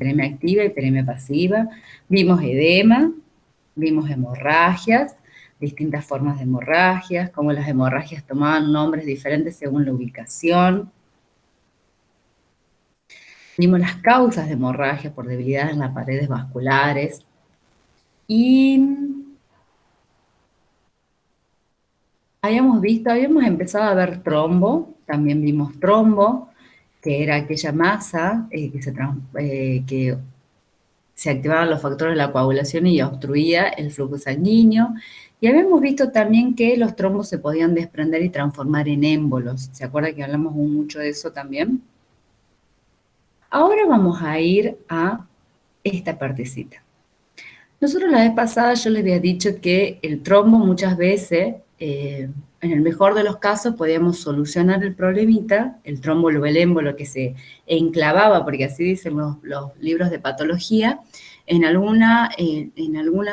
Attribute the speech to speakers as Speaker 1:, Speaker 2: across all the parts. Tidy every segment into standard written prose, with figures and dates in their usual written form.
Speaker 1: hiperemia activa, hiperemia pasiva, vimos edema, vimos hemorragias, distintas formas de hemorragias, cómo las hemorragias tomaban nombres diferentes según la ubicación. Vimos las causas de hemorragia por debilidad en las paredes vasculares. Y habíamos empezado a ver trombo, también vimos trombo, que era aquella masa que se activaban los factores de la coagulación y obstruía el flujo sanguíneo. Y habíamos visto también que los trombos se podían desprender y transformar en émbolos. ¿Se acuerda que hablamos mucho de eso también? Ahora vamos a ir a esta partecita. Nosotros la vez pasada yo les había dicho que el trombo muchas veces, en el mejor de los casos, podíamos solucionar el problemita, el trombo o el émbolo que se enclavaba, porque así dicen los libros de patología, en alguna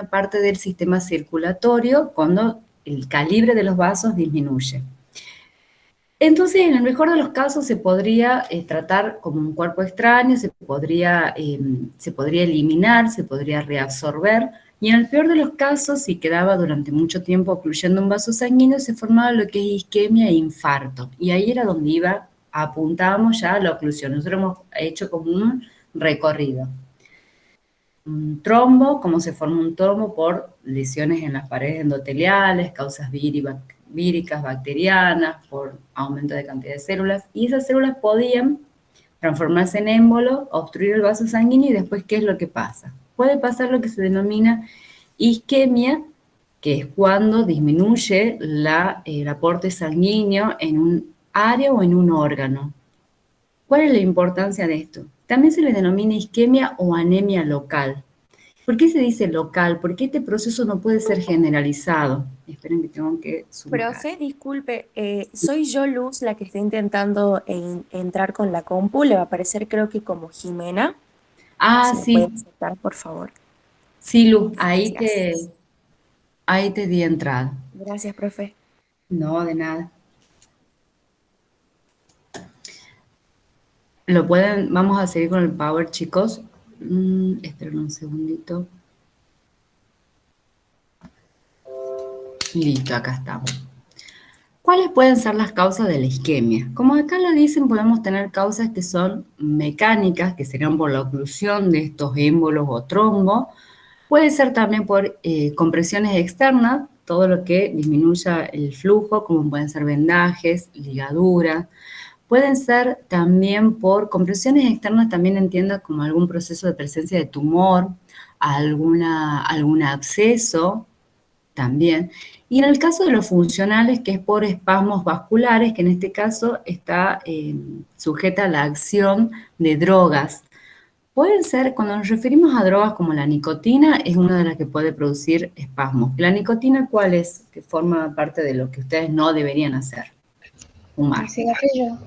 Speaker 1: parte del sistema circulatorio cuando el calibre de los vasos disminuye. Entonces, en el mejor de los casos se podría tratar como un cuerpo extraño, se podría eliminar, se podría reabsorber, y en el peor de los casos, si quedaba durante mucho tiempo ocluyendo un vaso sanguíneo, se formaba lo que es isquemia e infarto, y ahí era donde apuntábamos ya a la oclusión. Nosotros hemos hecho como un recorrido. Un trombo, cómo se forma un trombo por lesiones en las paredes endoteliales, causas víricas, bacterianas, por aumento de cantidad de células, y esas células podían transformarse en émbolo, obstruir el vaso sanguíneo, y después, ¿qué es lo que pasa? Puede pasar lo que se denomina isquemia, que es cuando disminuye el aporte sanguíneo en un área o en un órgano. ¿Cuál es la importancia de esto? También se le denomina isquemia o anemia local. ¿Por qué se dice local? Porque este proceso no puede ser generalizado. Esperen que tengo que subir.
Speaker 2: Profe, disculpe, soy yo, Luz, la que está intentando entrar con la compu. Le va a aparecer, creo que como Jimena.
Speaker 1: Ah,
Speaker 2: Si me puede
Speaker 1: sí.
Speaker 2: aceptar, por favor.
Speaker 1: Sí, Luz,
Speaker 2: Gracias.
Speaker 1: ahí te di entrada.
Speaker 2: Gracias, profe.
Speaker 1: No, de nada. Vamos a seguir con el power, chicos. Esperen un segundito. Listo, acá estamos. ¿Cuáles pueden ser las causas de la isquemia? Como acá lo dicen, podemos tener causas que son mecánicas, que serían por la oclusión de estos émbolos o trombos. Puede ser también por compresiones externas, todo lo que disminuya el flujo, como pueden ser vendajes, ligaduras. Pueden ser también por compresiones externas, también entienda como algún proceso de presencia de tumor, algún absceso también. Y en el caso de los funcionales, que es por espasmos vasculares, que en este caso está sujeta a la acción de drogas. Pueden ser, cuando nos referimos a drogas como la nicotina, es una de las que puede producir espasmos. ¿La nicotina cuál es? Que forma parte de lo que ustedes no deberían hacer, fumar.
Speaker 3: El cigarrillo.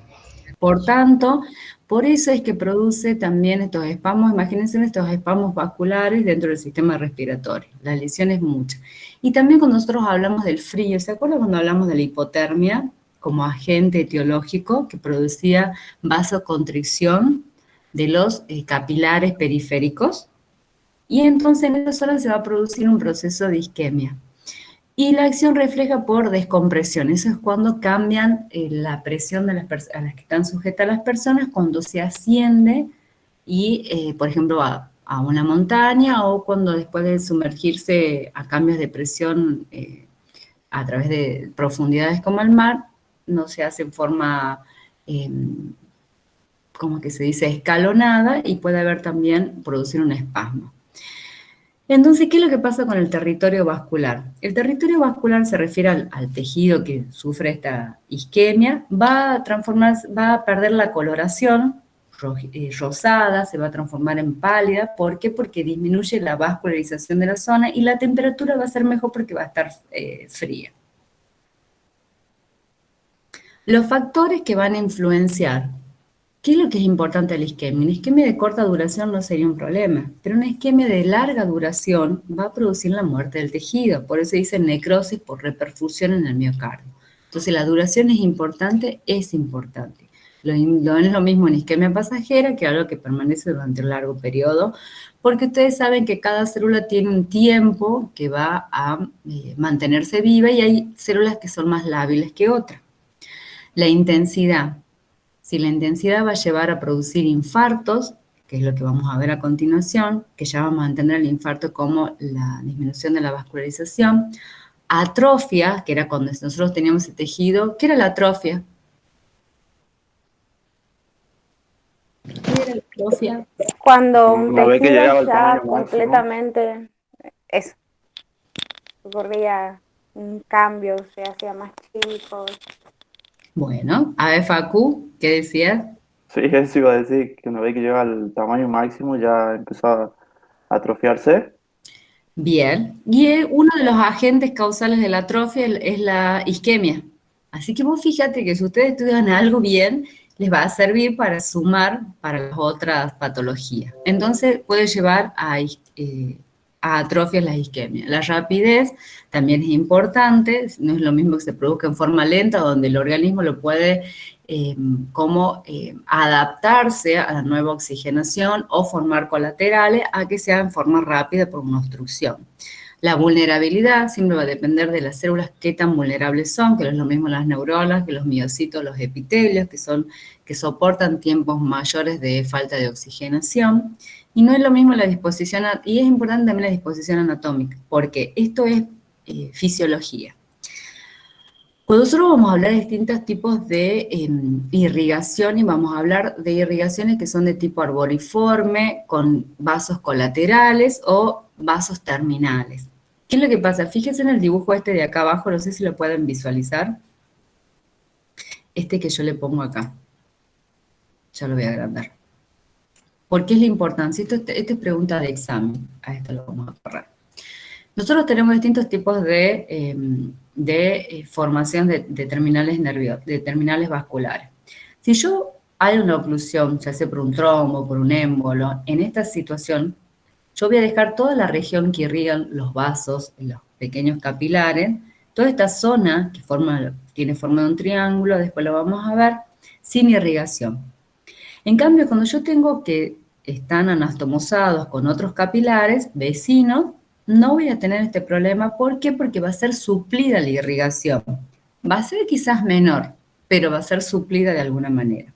Speaker 1: Por tanto, por eso es que produce también estos espasmos, imagínense estos espasmos vasculares dentro del sistema respiratorio. La lesión es mucha. Y también cuando nosotros hablamos del frío, ¿se acuerdan cuando hablamos de la hipotermia como agente etiológico que producía vasoconstricción de los capilares periféricos? Y entonces en esa zona se va a producir un proceso de isquemia. Y la acción refleja por descompresión. Eso es cuando cambian la presión a las que están sujetas las personas, cuando se asciende y, por ejemplo, a una montaña, o cuando después de sumergirse a cambios de presión a través de profundidades como el mar, no se hace en forma, como que se dice, escalonada, y puede haber también producir un espasmo. Entonces, ¿qué es lo que pasa con el territorio vascular? El territorio vascular se refiere al tejido que sufre esta isquemia, va a perder la coloración rosada, se va a transformar en pálida. ¿Por qué? Porque disminuye la vascularización de la zona, y la temperatura va a ser mejor porque va a estar fría. Los factores que van a influenciar. ¿Qué es lo que es importante de la isquemia? Una isquemia de corta duración no sería un problema, pero una isquemia de larga duración va a producir la muerte del tejido. Por eso dice necrosis por reperfusión en el miocardio. Entonces, la duración es importante. No es lo mismo una isquemia pasajera que algo que permanece durante un largo periodo, porque ustedes saben que cada célula tiene un tiempo que va a mantenerse viva y hay células que son más lábiles que otras. La intensidad. Si la intensidad va a llevar a producir infartos, que es lo que vamos a ver a continuación, que ya vamos a entender el infarto como la disminución de la vascularización, atrofia, que era cuando nosotros teníamos el tejido. ¿Qué era la atrofia? ¿Qué era la atrofia?
Speaker 3: Cuando un
Speaker 4: Una vez que
Speaker 3: tejido
Speaker 4: llegaba al
Speaker 3: ya
Speaker 4: tamaño máximo,
Speaker 3: completamente, eso, ocurría un cambio, se hacía más chico.
Speaker 1: Bueno, a ver, Facu, ¿qué decías?
Speaker 4: sí, eso iba a decir, que una vez que llega al tamaño máximo ya empezaba a atrofiarse.
Speaker 1: Bien, y uno de los agentes causales de la atrofia es la isquemia. Así que vos fíjate que si ustedes estudian algo bien, les va a servir para sumar para las otras patologías. Entonces puede llevar a atrofias la isquemia. La rapidez también es importante, no es lo mismo que se produzca en forma lenta, donde el organismo lo puede adaptarse a la nueva oxigenación o formar colaterales a que sea en forma rápida por una obstrucción. La vulnerabilidad siempre va a depender de las células, qué tan vulnerables son, que no es lo mismo las neuronas que los miocitos, los epitelios, que soportan tiempos mayores de falta de oxigenación. Y no es lo mismo la disposición, y es importante también la disposición anatómica, porque esto es fisiología. Cuando nosotros vamos a hablar de distintos tipos de irrigación y vamos a hablar de irrigaciones que son de tipo arboriforme, con vasos colaterales o vasos terminales. ¿Qué es lo que pasa? Fíjense en el dibujo este de acá abajo, no sé si lo pueden visualizar. Este que yo le pongo acá. Ya lo voy a agrandar. ¿Por qué es la importancia? Esto es pregunta de examen. A esto lo vamos a correr. Nosotros tenemos distintos tipos de formación de terminales nerviosas, de terminales vasculares. Si yo hay una oclusión, ya sea por un trombo, por un émbolo, en esta situación, yo voy a dejar toda la región que irrigan los vasos, los pequeños capilares, toda esta zona que tiene forma de un triángulo, después lo vamos a ver, sin irrigación. En cambio, cuando yo tengo que están anastomosados con otros capilares vecinos, no voy a tener este problema. ¿Por qué? Porque va a ser suplida la irrigación. Va a ser quizás menor, pero va a ser suplida de alguna manera.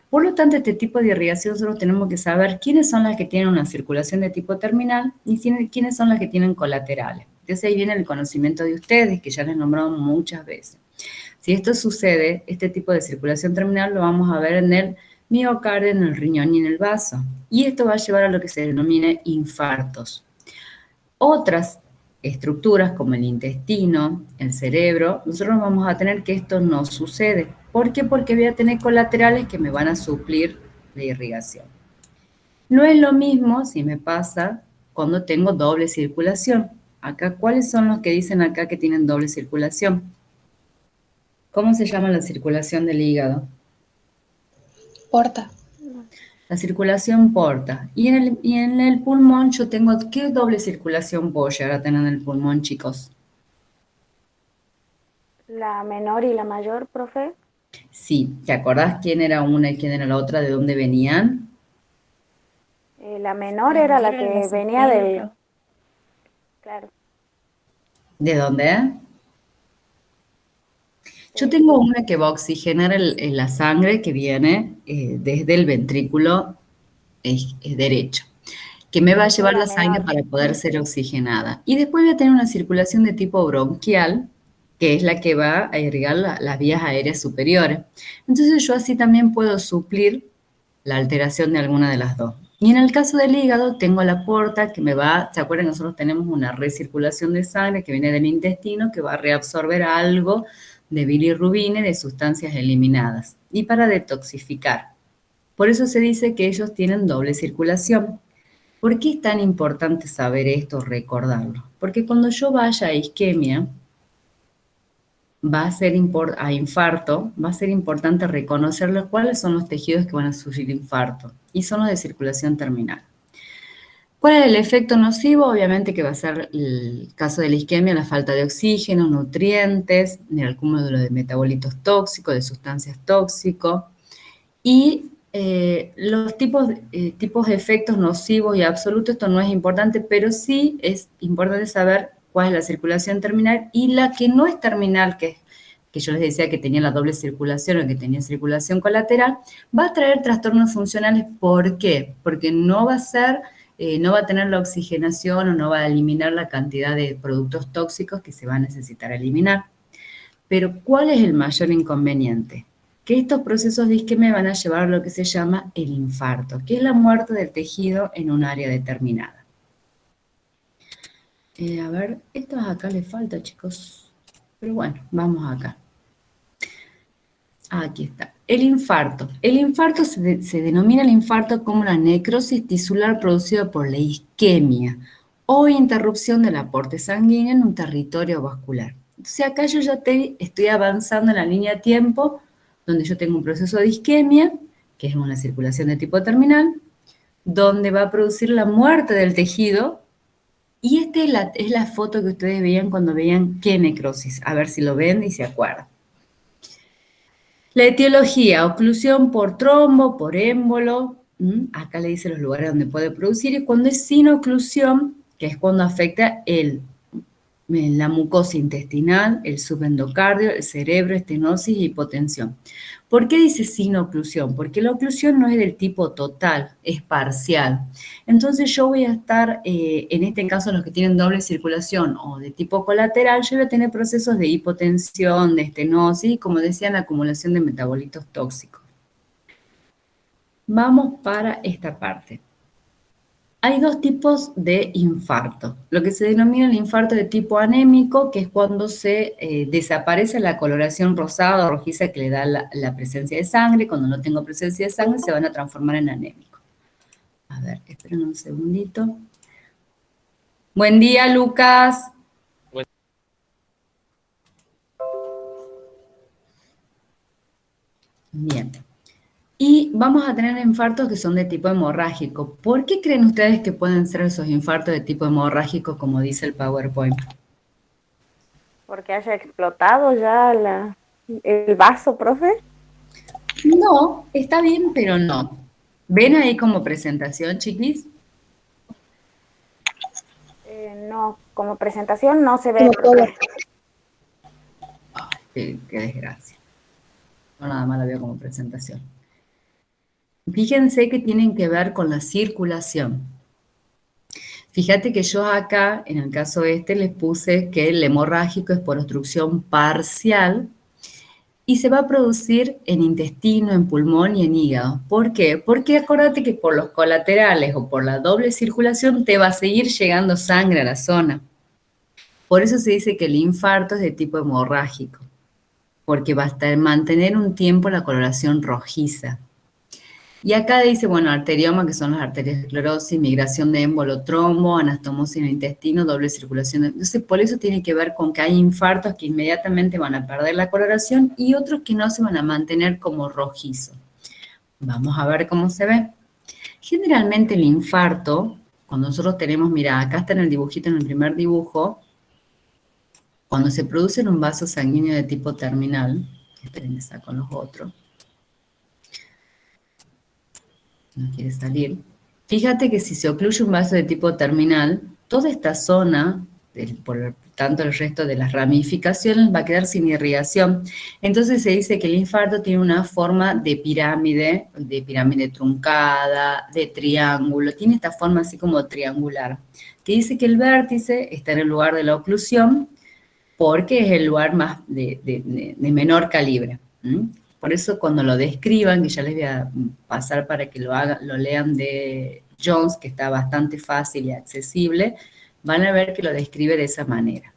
Speaker 1: Por lo tanto, este tipo de irrigación nosotros tenemos que saber quiénes son las que tienen una circulación de tipo terminal y quiénes son las que tienen colaterales. Entonces ahí viene el conocimiento de ustedes, que ya les nombramos muchas veces. Si esto sucede, este tipo de circulación terminal lo vamos a ver en el miocardio, en el riñón y en el vaso. Y esto va a llevar a lo que se denomina infartos. Otras estructuras como el intestino, el cerebro, nosotros vamos a tener que esto no sucede. ¿Por qué? Porque voy a tener colaterales que me van a suplir la irrigación. No es lo mismo si me pasa cuando tengo doble circulación. Acá, ¿cuáles son los que dicen acá que tienen doble circulación? ¿Cómo se llama la circulación del hígado?
Speaker 5: Porta.
Speaker 1: La circulación porta. Y en el pulmón yo tengo, ¿qué doble circulación puedo llegar a tener en el pulmón, chicos?
Speaker 3: La menor y la mayor, profe.
Speaker 1: Sí, ¿te acordás quién era una y quién era la otra, de dónde venían?
Speaker 3: La menor era la que venía del... Claro.
Speaker 1: ¿De dónde? Yo tengo una que va a oxigenar la sangre que viene desde el ventrículo derecho, que me va a llevar la sangre para poder ser oxigenada. Y después voy a tener una circulación de tipo bronquial, que es la que va a irrigar las vías aéreas superiores. Entonces yo así también puedo suplir la alteración de alguna de las dos. Y en el caso del hígado tengo la porta que me va, ¿se acuerdan? Nosotros tenemos una recirculación de sangre que viene del intestino que va a reabsorber algo de bilirrubina y de sustancias eliminadas y para detoxificar. Por eso se dice que ellos tienen doble circulación. ¿Por qué es tan importante saber esto, recordarlo? Porque cuando yo vaya a isquemia, a infarto, va a ser importante reconocer cuáles son los tejidos que van a sufrir infarto y son los de circulación terminal. ¿Cuál es el efecto nocivo? Obviamente que va a ser el caso de la isquemia, la falta de oxígeno, nutrientes, el acúmulo de metabolitos tóxicos, de sustancias tóxicas. Y los tipos de efectos nocivos y absolutos, esto no es importante, pero sí es importante saber cuál es la circulación terminal y la que no es terminal, que yo les decía que tenía la doble circulación o que tenía circulación colateral, va a traer trastornos funcionales. ¿Por qué? Porque no va a ser, no va a tener la oxigenación o no va a eliminar la cantidad de productos tóxicos que se va a necesitar eliminar. Pero ¿cuál es el mayor inconveniente? Que estos procesos de isquemia van a llevar a lo que se llama el infarto, que es la muerte del tejido en un área determinada. A ver, esto acá le falta, chicos. Pero bueno, vamos acá. Aquí está. El infarto. El infarto se denomina el infarto como la necrosis tisular producida por la isquemia o interrupción del aporte sanguíneo en un territorio vascular. Entonces acá yo ya estoy avanzando en la línea de tiempo donde yo tengo un proceso de isquemia, que es una circulación de tipo terminal, donde va a producir la muerte del tejido. Y esta es la foto que ustedes veían cuando veían qué necrosis. A ver si lo ven y se acuerdan. La etiología, oclusión por trombo, por émbolo. Acá le dice los lugares donde puede producir. Y cuando es sin oclusión, que es cuando afecta la mucosa intestinal, el subendocardio, el cerebro, estenosis y hipotensión. ¿Por qué dice sin oclusión? Porque la oclusión no es del tipo total, es parcial. Entonces yo voy a estar, en este caso los que tienen doble circulación o de tipo colateral, yo voy a tener procesos de hipotensión, de estenosis y, como decía, la acumulación de metabolitos tóxicos. Vamos para esta parte. Hay dos tipos de infarto. Lo que se denomina el infarto de tipo anémico, que es cuando se desaparece la coloración rosada o rojiza que le da la presencia de sangre. Cuando no tengo presencia de sangre, se van a transformar en anémico. A ver, esperen un segundito. Buen día, Lucas. Bien. Y vamos a tener infartos que son de tipo hemorrágico. ¿Por qué creen ustedes que pueden ser esos infartos de tipo hemorrágico, como dice el PowerPoint?
Speaker 3: Porque haya explotado ya el vaso, profe.
Speaker 1: No, está bien, pero no. ¿Ven ahí como presentación, chiquis?
Speaker 3: No, como presentación no se ve. Profe.
Speaker 1: Qué desgracia. No, nada más la veo como presentación. Fíjense que tienen que ver con la circulación. Fíjate que yo acá, en el caso este, les puse que el hemorrágico es por obstrucción parcial y se va a producir en intestino, en pulmón y en hígado. ¿Por qué? Porque acuérdate que por los colaterales o por la doble circulación te va a seguir llegando sangre a la zona. Por eso se dice que el infarto es de tipo hemorrágico, porque va a mantener un tiempo la coloración rojiza. Y acá dice, bueno, arterioma, que son las arterias de esclerosis, migración de émbolo trombo, anastomosis en el intestino, doble circulación. Entonces, por eso tiene que ver con que hay infartos que inmediatamente van a perder la coloración y otros que no se van a mantener como rojizo. Vamos a ver cómo se ve. Generalmente el infarto, cuando nosotros tenemos, mira, acá está en el dibujito, en el primer dibujo, cuando se produce en un vaso sanguíneo de tipo terminal, esperen, saco los otros, no quiere salir. Fíjate que si se ocluye un vaso de tipo terminal, toda esta zona, por tanto el resto de las ramificaciones, va a quedar sin irrigación. Entonces se dice que el infarto tiene una forma de pirámide truncada, de triángulo, tiene esta forma así como triangular, que dice que el vértice está en el lugar de la oclusión, porque es el lugar más de menor calibre. Por eso cuando lo describan, que ya les voy a pasar para que lo lean de Jones, que está bastante fácil y accesible, van a ver que lo describe de esa manera.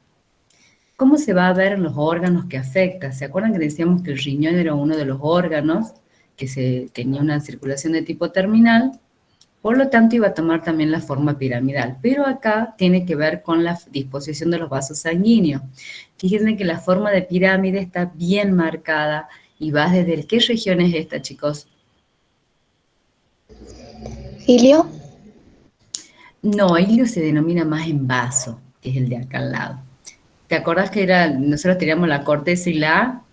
Speaker 1: ¿Cómo se va a ver en los órganos que afecta? ¿Se acuerdan que decíamos que el riñón era uno de los órganos que tenía una circulación de tipo terminal? Por lo tanto, iba a tomar también la forma piramidal. Pero acá tiene que ver con la disposición de los vasos sanguíneos. Fíjense que la forma de pirámide está bien marcada y va desde... ¿Qué región es esta, chicos?
Speaker 5: ¿Ilio?
Speaker 1: No, ilio se denomina más en vaso, que es el de acá al lado. ¿Te acordás que nosotros teníamos la corteza y la...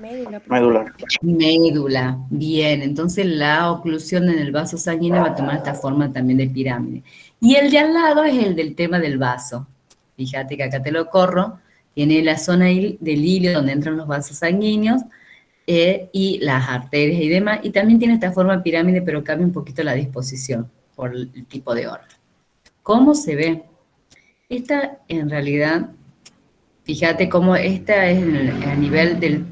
Speaker 2: Médula, profe.
Speaker 4: Médula.
Speaker 1: Médula, bien, entonces la oclusión en el vaso sanguíneo va a tomar esta forma también de pirámide. Y el de al lado es el del tema del vaso. Fíjate que acá te lo corro, tiene la zona del hilio donde entran los vasos sanguíneos y las arterias y demás, y también tiene esta forma pirámide, pero cambia un poquito la disposición por el tipo de órgano. ¿Cómo se ve? Esta en realidad, fíjate cómo esta es a nivel del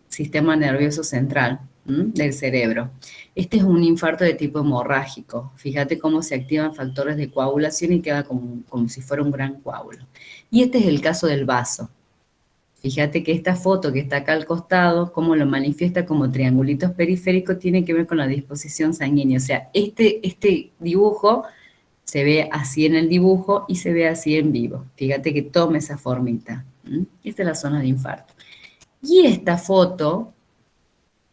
Speaker 1: sistema nervioso central, del cerebro. Este es un infarto de tipo hemorrágico. Fíjate cómo se activan factores de coagulación y queda como si fuera un gran coágulo. Y este es el caso del vaso. Fíjate que esta foto que está acá al costado, cómo lo manifiesta como triangulitos periféricos, tiene que ver con la disposición sanguínea. O sea, este dibujo se ve así en el dibujo y se ve así en vivo. Fíjate que toma esa formita. Esta es la zona de infarto. Y esta foto,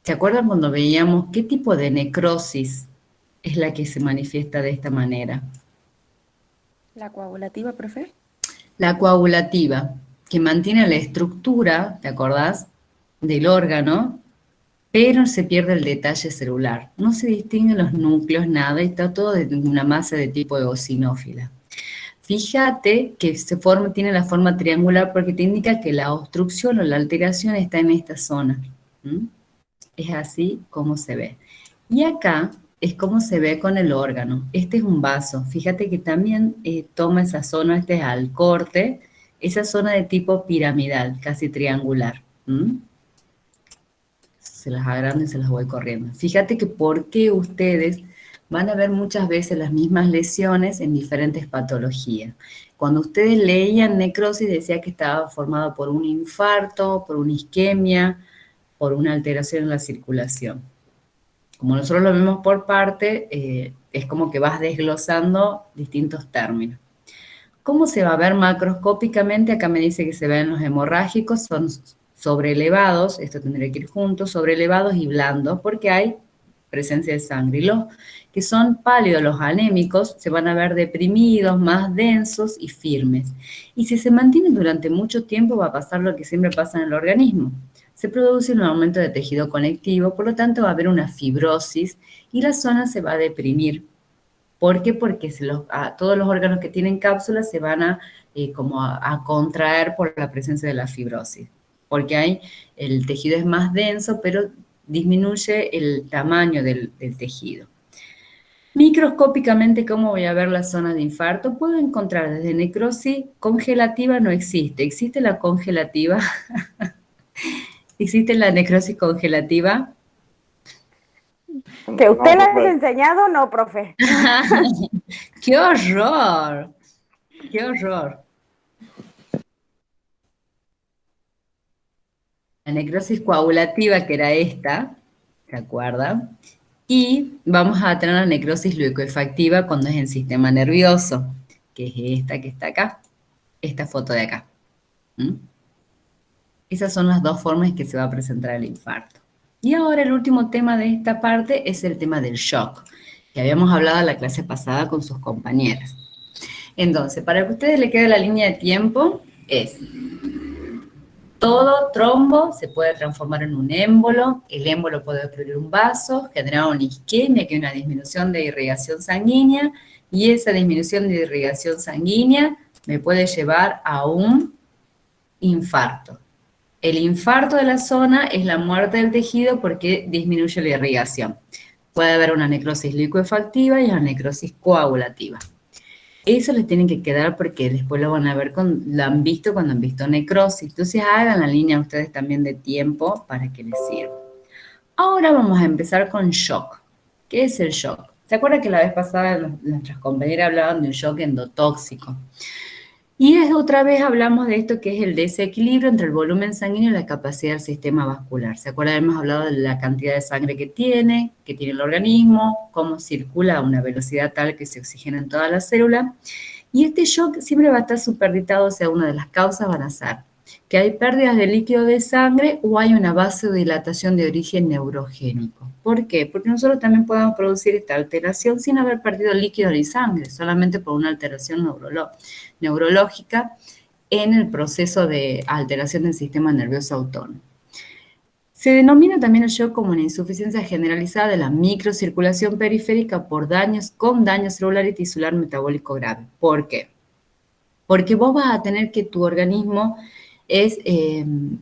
Speaker 1: ¿se acuerdan cuando veíamos qué tipo de necrosis es la que se manifiesta de esta manera?
Speaker 2: ¿La coagulativa, profe?
Speaker 1: La coagulativa, que mantiene la estructura, ¿te acordás? Del órgano, pero se pierde el detalle celular. No se distinguen los núcleos, nada, y está todo de una masa de tipo eosinófila. Fíjate que tiene la forma triangular porque te indica que la obstrucción o la alteración está en esta zona. Es así como se ve. Y acá es como se ve con el órgano. Este es un vaso. Fíjate que también toma esa zona, este es al corte, esa zona de tipo piramidal, casi triangular. Se las agrando y se las voy corriendo. Fíjate que por qué ustedes van a ver muchas veces las mismas lesiones en diferentes patologías. Cuando ustedes leían necrosis decía que estaba formado por un infarto, por una isquemia, por una alteración en la circulación. Como nosotros lo vemos por parte, es como que vas desglosando distintos términos. ¿Cómo se va a ver macroscópicamente? Acá me dice que se ven los hemorrágicos, son sobreelevados, esto tendría que ir juntos, sobreelevados y blandos, porque hay presencia de sangre. Y los que son pálidos, los anémicos, se van a ver deprimidos, más densos y firmes. Y si se mantienen durante mucho tiempo va a pasar lo que siempre pasa en el organismo. Se produce un aumento de tejido conectivo, por lo tanto va a haber una fibrosis y la zona se va a deprimir. ¿Por qué? Porque todos los órganos que tienen cápsulas se van a contraer por la presencia de la fibrosis. Porque el tejido es más denso, pero disminuye el tamaño del tejido. Microscópicamente, ¿cómo voy a ver la zona de infarto? Puedo encontrar desde necrosis congelativa, no existe. Existe la congelativa. ¿Existe la necrosis congelativa?
Speaker 3: ¿Que usted
Speaker 4: No,
Speaker 3: la ha
Speaker 4: profe.
Speaker 3: enseñado? No, profe.
Speaker 1: ¡Qué horror! ¡Qué horror! La necrosis coagulativa, que era esta, ¿se acuerdan? Y vamos a tener la necrosis leucoefactiva cuando es en sistema nervioso, que es esta que está acá, esta foto de acá. Esas son las dos formas en que se va a presentar el infarto. Y ahora el último tema de esta parte es el tema del shock, que habíamos hablado en la clase pasada con sus compañeras. Entonces, para que a ustedes les quede la línea de tiempo, es todo trombo se puede transformar en un émbolo, el émbolo puede obstruir un vaso, generar una isquemia, que es una disminución de irrigación sanguínea, y esa disminución de irrigación sanguínea me puede llevar a un infarto. El infarto de la zona es la muerte del tejido porque disminuye la irrigación. Puede haber una necrosis licuefactiva y una necrosis coagulativa. Eso les tiene que quedar porque después lo van a ver, lo han visto cuando han visto necrosis. Entonces hagan la línea ustedes también de tiempo para que les sirva. Ahora vamos a empezar con shock. ¿Qué es el shock? ¿Se acuerdan que la vez pasada nuestras compañeras hablaban de un shock endotóxico? Y otra vez hablamos de esto que es el desequilibrio entre el volumen sanguíneo y la capacidad del sistema vascular. ¿Se acuerdan? Hemos hablado de la cantidad de sangre que tiene el organismo, cómo circula a una velocidad tal que se oxigena en toda la célula. Y este shock siempre va a estar superditado, o sea, una de las causas van a ser que hay pérdidas de líquido de sangre o hay una vasodilatación de origen neurogénico. ¿Por qué? Porque nosotros también podemos producir esta alteración sin haber perdido líquido ni sangre, solamente por una alteración neurológica en el proceso de alteración del sistema nervioso autónomo. Se denomina también el shock como una insuficiencia generalizada de la microcirculación periférica con daño celular y tisular metabólico grave. ¿Por qué? Porque vos vas a tener que tu organismo es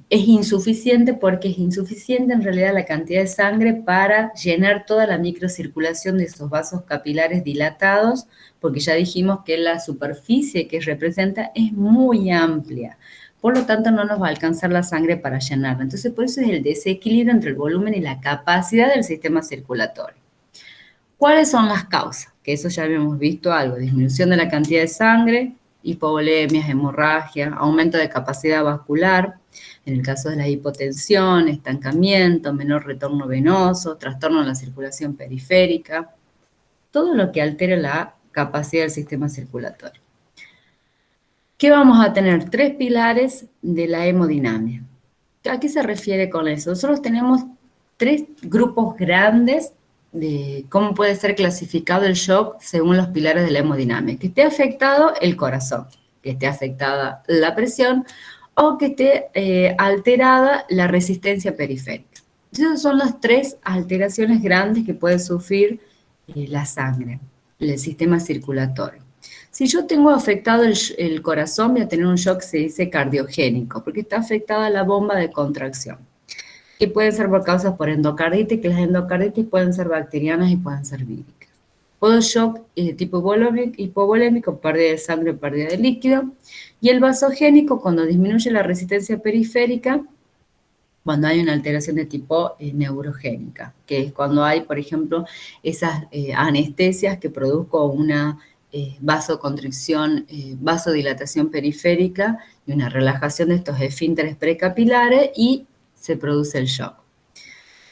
Speaker 1: insuficiente, porque es insuficiente en realidad la cantidad de sangre para llenar toda la microcirculación de esos vasos capilares dilatados, porque ya dijimos que la superficie que representa es muy amplia. Por lo tanto, no nos va a alcanzar la sangre para llenarla. Entonces, por eso es el desequilibrio entre el volumen y la capacidad del sistema circulatorio. ¿Cuáles son las causas? Que eso ya habíamos visto algo. Disminución de la cantidad de sangre, hipovolemias, hemorragia, aumento de capacidad vascular, en el caso de la hipotensión, estancamiento, menor retorno venoso, trastorno de la circulación periférica, todo lo que altere la capacidad del sistema circulatorio. ¿Qué vamos a tener? 3 pilares de la hemodinamia. ¿A qué se refiere con eso? Nosotros tenemos 3 grupos grandes de cómo puede ser clasificado el shock según los pilares de la hemodinamia. Que esté afectado el corazón, que esté afectada la presión o que esté alterada la resistencia periférica. Esas son las 3 alteraciones grandes que puede sufrir la sangre, el sistema circulatorio. Si yo tengo afectado el corazón, voy a tener un shock que se dice cardiogénico, porque está afectada la bomba de contracción, que pueden ser por causas por endocarditis, que las endocarditis pueden ser bacterianas y pueden ser víricas. Puedo shock tipo hipovolémico, pérdida de sangre, pérdida de líquido, y el vasogénico cuando disminuye la resistencia periférica, cuando hay una alteración de tipo neurogénica, que es cuando hay, por ejemplo, esas anestesias que produzco una vasoconstricción, vasodilatación periférica y una relajación de estos esfínteres precapilares y se produce el shock.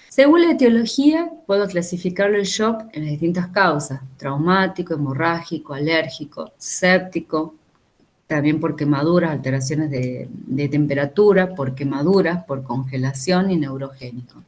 Speaker 1: Según la etiología, puedo clasificarlo el shock en las distintas causas: traumático, hemorrágico, alérgico, séptico, también por quemaduras, alteraciones de temperatura, por quemaduras, por congelación y neurogénico.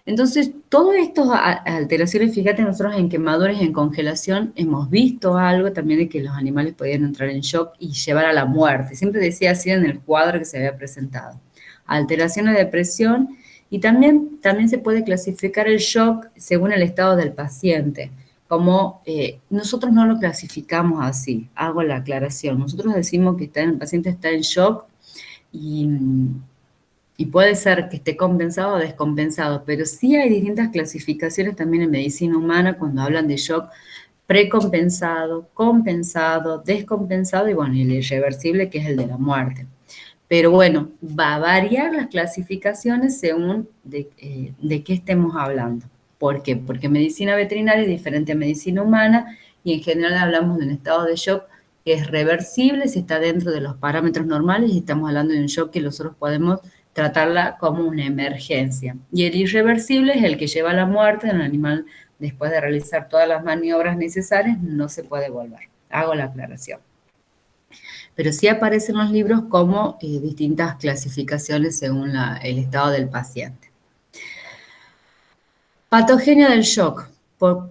Speaker 1: Entonces, todas estas alteraciones, fíjate, nosotros en quemaduras y en congelación hemos visto algo también de que los animales podían entrar en shock y llevar a la muerte. Siempre decía así en el cuadro que se había presentado. Alteraciones de presión y también se puede clasificar el shock según el estado del paciente. Como nosotros no lo clasificamos así, hago la aclaración. Nosotros decimos que el paciente está en shock y puede ser que esté compensado o descompensado, pero sí hay distintas clasificaciones también en medicina humana cuando hablan de shock precompensado, compensado, descompensado y bueno, el irreversible, que es el de la muerte. Pero bueno, va a variar las clasificaciones según de qué estemos hablando. ¿Por qué? Porque medicina veterinaria es diferente a medicina humana y en general hablamos de un estado de shock que es reversible si está dentro de los parámetros normales y estamos hablando de un shock que nosotros podemos tratarla como una emergencia. Y el irreversible es el que lleva a la muerte de un animal después de realizar todas las maniobras necesarias, no se puede volver. Hago la aclaración. Pero sí aparecen en los libros como distintas clasificaciones según el estado del paciente. Patogenia del shock.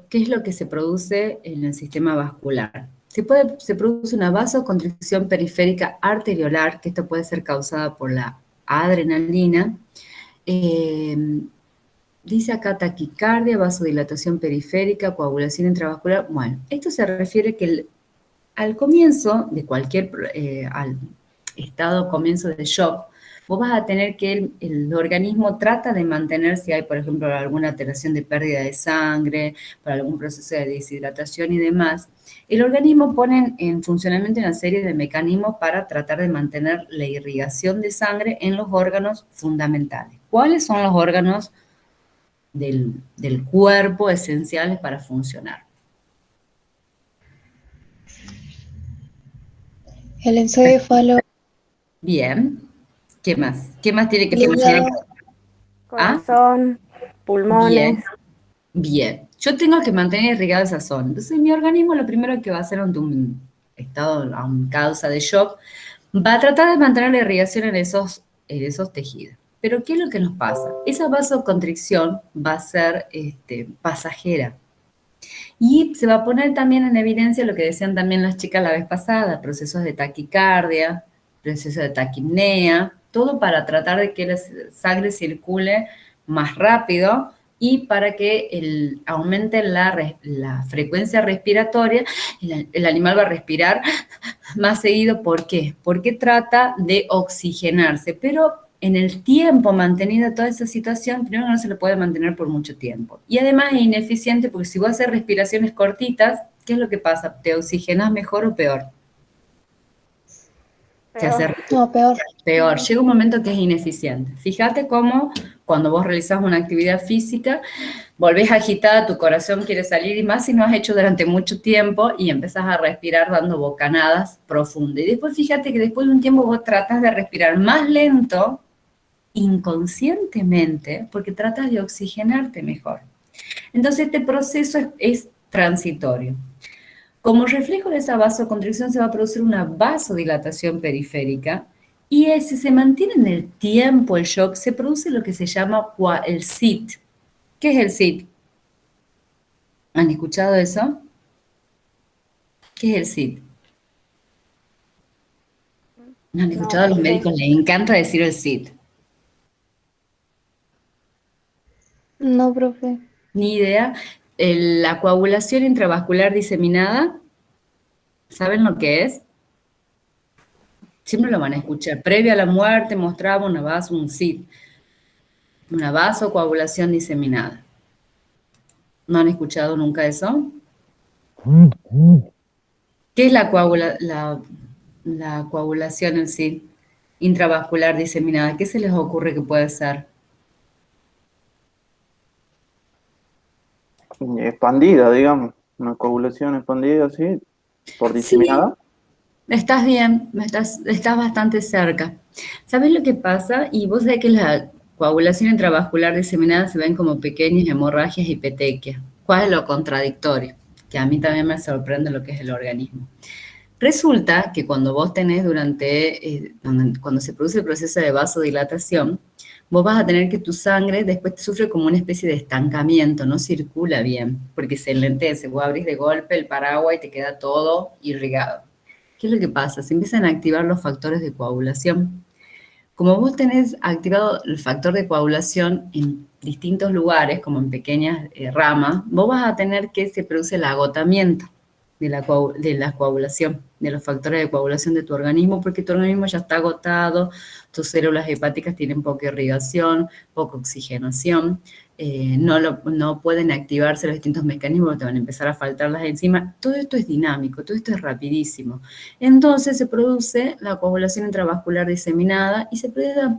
Speaker 1: ¿Qué es lo que se produce en el sistema vascular? Se produce una vasoconstricción periférica arteriolar, que esto puede ser causada por la adrenalina. Dice acá taquicardia, vasodilatación periférica, coagulación intravascular. Bueno, esto se refiere que al comienzo de cualquier comienzo de shock, vos vas a tener que el organismo trata de mantener, si hay, por ejemplo, alguna alteración de pérdida de sangre, por algún proceso de deshidratación y demás, el organismo pone en funcionamiento una serie de mecanismos para tratar de mantener la irrigación de sangre en los órganos fundamentales. ¿Cuáles son los órganos del cuerpo esenciales para funcionar?
Speaker 5: El encéfalo,
Speaker 1: Bien. ¿Qué más? ¿Qué más tiene que
Speaker 5: hígado,
Speaker 1: funcionar?
Speaker 3: Corazón, pulmones.
Speaker 1: Bien. Yo tengo que mantener irrigada esa zona. Entonces, mi organismo lo primero que va a hacer ante un estado, a una causa de shock, va a tratar de mantener la irrigación en esos tejidos. Pero, ¿qué es lo que nos pasa? Esa vasoconstricción va a ser pasajera. Y se va a poner también en evidencia lo que decían también las chicas la vez pasada, procesos de taquicardia, procesos de taquipnea, todo para tratar de que la sangre circule más rápido y para que aumente la frecuencia respiratoria, el animal va a respirar más seguido. ¿Por qué? Porque trata de oxigenarse, pero en el tiempo mantenida toda esa situación, primero no se le puede mantener por mucho tiempo. Y además es ineficiente porque si vos haces respiraciones cortitas, ¿qué es lo que pasa? ¿Te oxigenas mejor o peor? Se hace
Speaker 5: No, peor.
Speaker 1: peor. Llega un momento que es ineficiente. Fíjate cómo cuando vos realizás una actividad física, volvés agitada, tu corazón quiere salir y más si no has hecho durante mucho tiempo y empezás a respirar dando bocanadas profundas. Y después fíjate que después de un tiempo vos tratas de respirar más lento, inconscientemente, porque tratas de oxigenarte mejor. Entonces este proceso es transitorio. Como reflejo de esa vasoconstricción se va a producir una vasodilatación periférica y si se mantiene en el tiempo el shock, se produce lo que se llama el SIT. ¿Qué es el SIT? ¿Han escuchado eso? ¿Qué es el SIT? ¿No han escuchado? A los médicos les encanta decir el SIT.
Speaker 5: No, profe.
Speaker 1: Ni idea. La coagulación intravascular diseminada, ¿saben lo que es? Siempre lo van a escuchar. Previa a la muerte mostraba un SID, una vasocoagulación diseminada. ¿No han escuchado nunca eso? ¿Qué es la coagulación en sí? Intravascular diseminada. ¿Qué se les ocurre que puede ser?
Speaker 4: Expandida, digamos. Una coagulación expandida, así, por diseminada.
Speaker 1: Sí, estás bien, estás bastante cerca. ¿Sabes lo que pasa? Y vos sabés que la coagulación intravascular diseminada se ven como pequeñas hemorragias y petequias. ¿Cuál es lo contradictorio? Que a mí también me sorprende lo que es el organismo. Resulta que cuando vos tenés cuando se produce el proceso de vasodilatación, vos vas a tener que tu sangre después te sufre como una especie de estancamiento, no circula bien, porque se enlentece, vos abrís de golpe el paraguas y te queda todo irrigado. ¿Qué es lo que pasa? Se empiezan a activar los factores de coagulación. Como vos tenés activado el factor de coagulación en distintos lugares, como en pequeñas ramas, vos vas a tener que se produce el agotamiento de la coagulación, de los factores de coagulación de tu organismo, porque tu organismo ya está agotado, tus células hepáticas tienen poca irrigación, poca oxigenación, no pueden activarse los distintos mecanismos, te van a empezar a faltar las enzimas. Todo esto es dinámico, todo esto es rapidísimo. Entonces se produce la coagulación intravascular diseminada y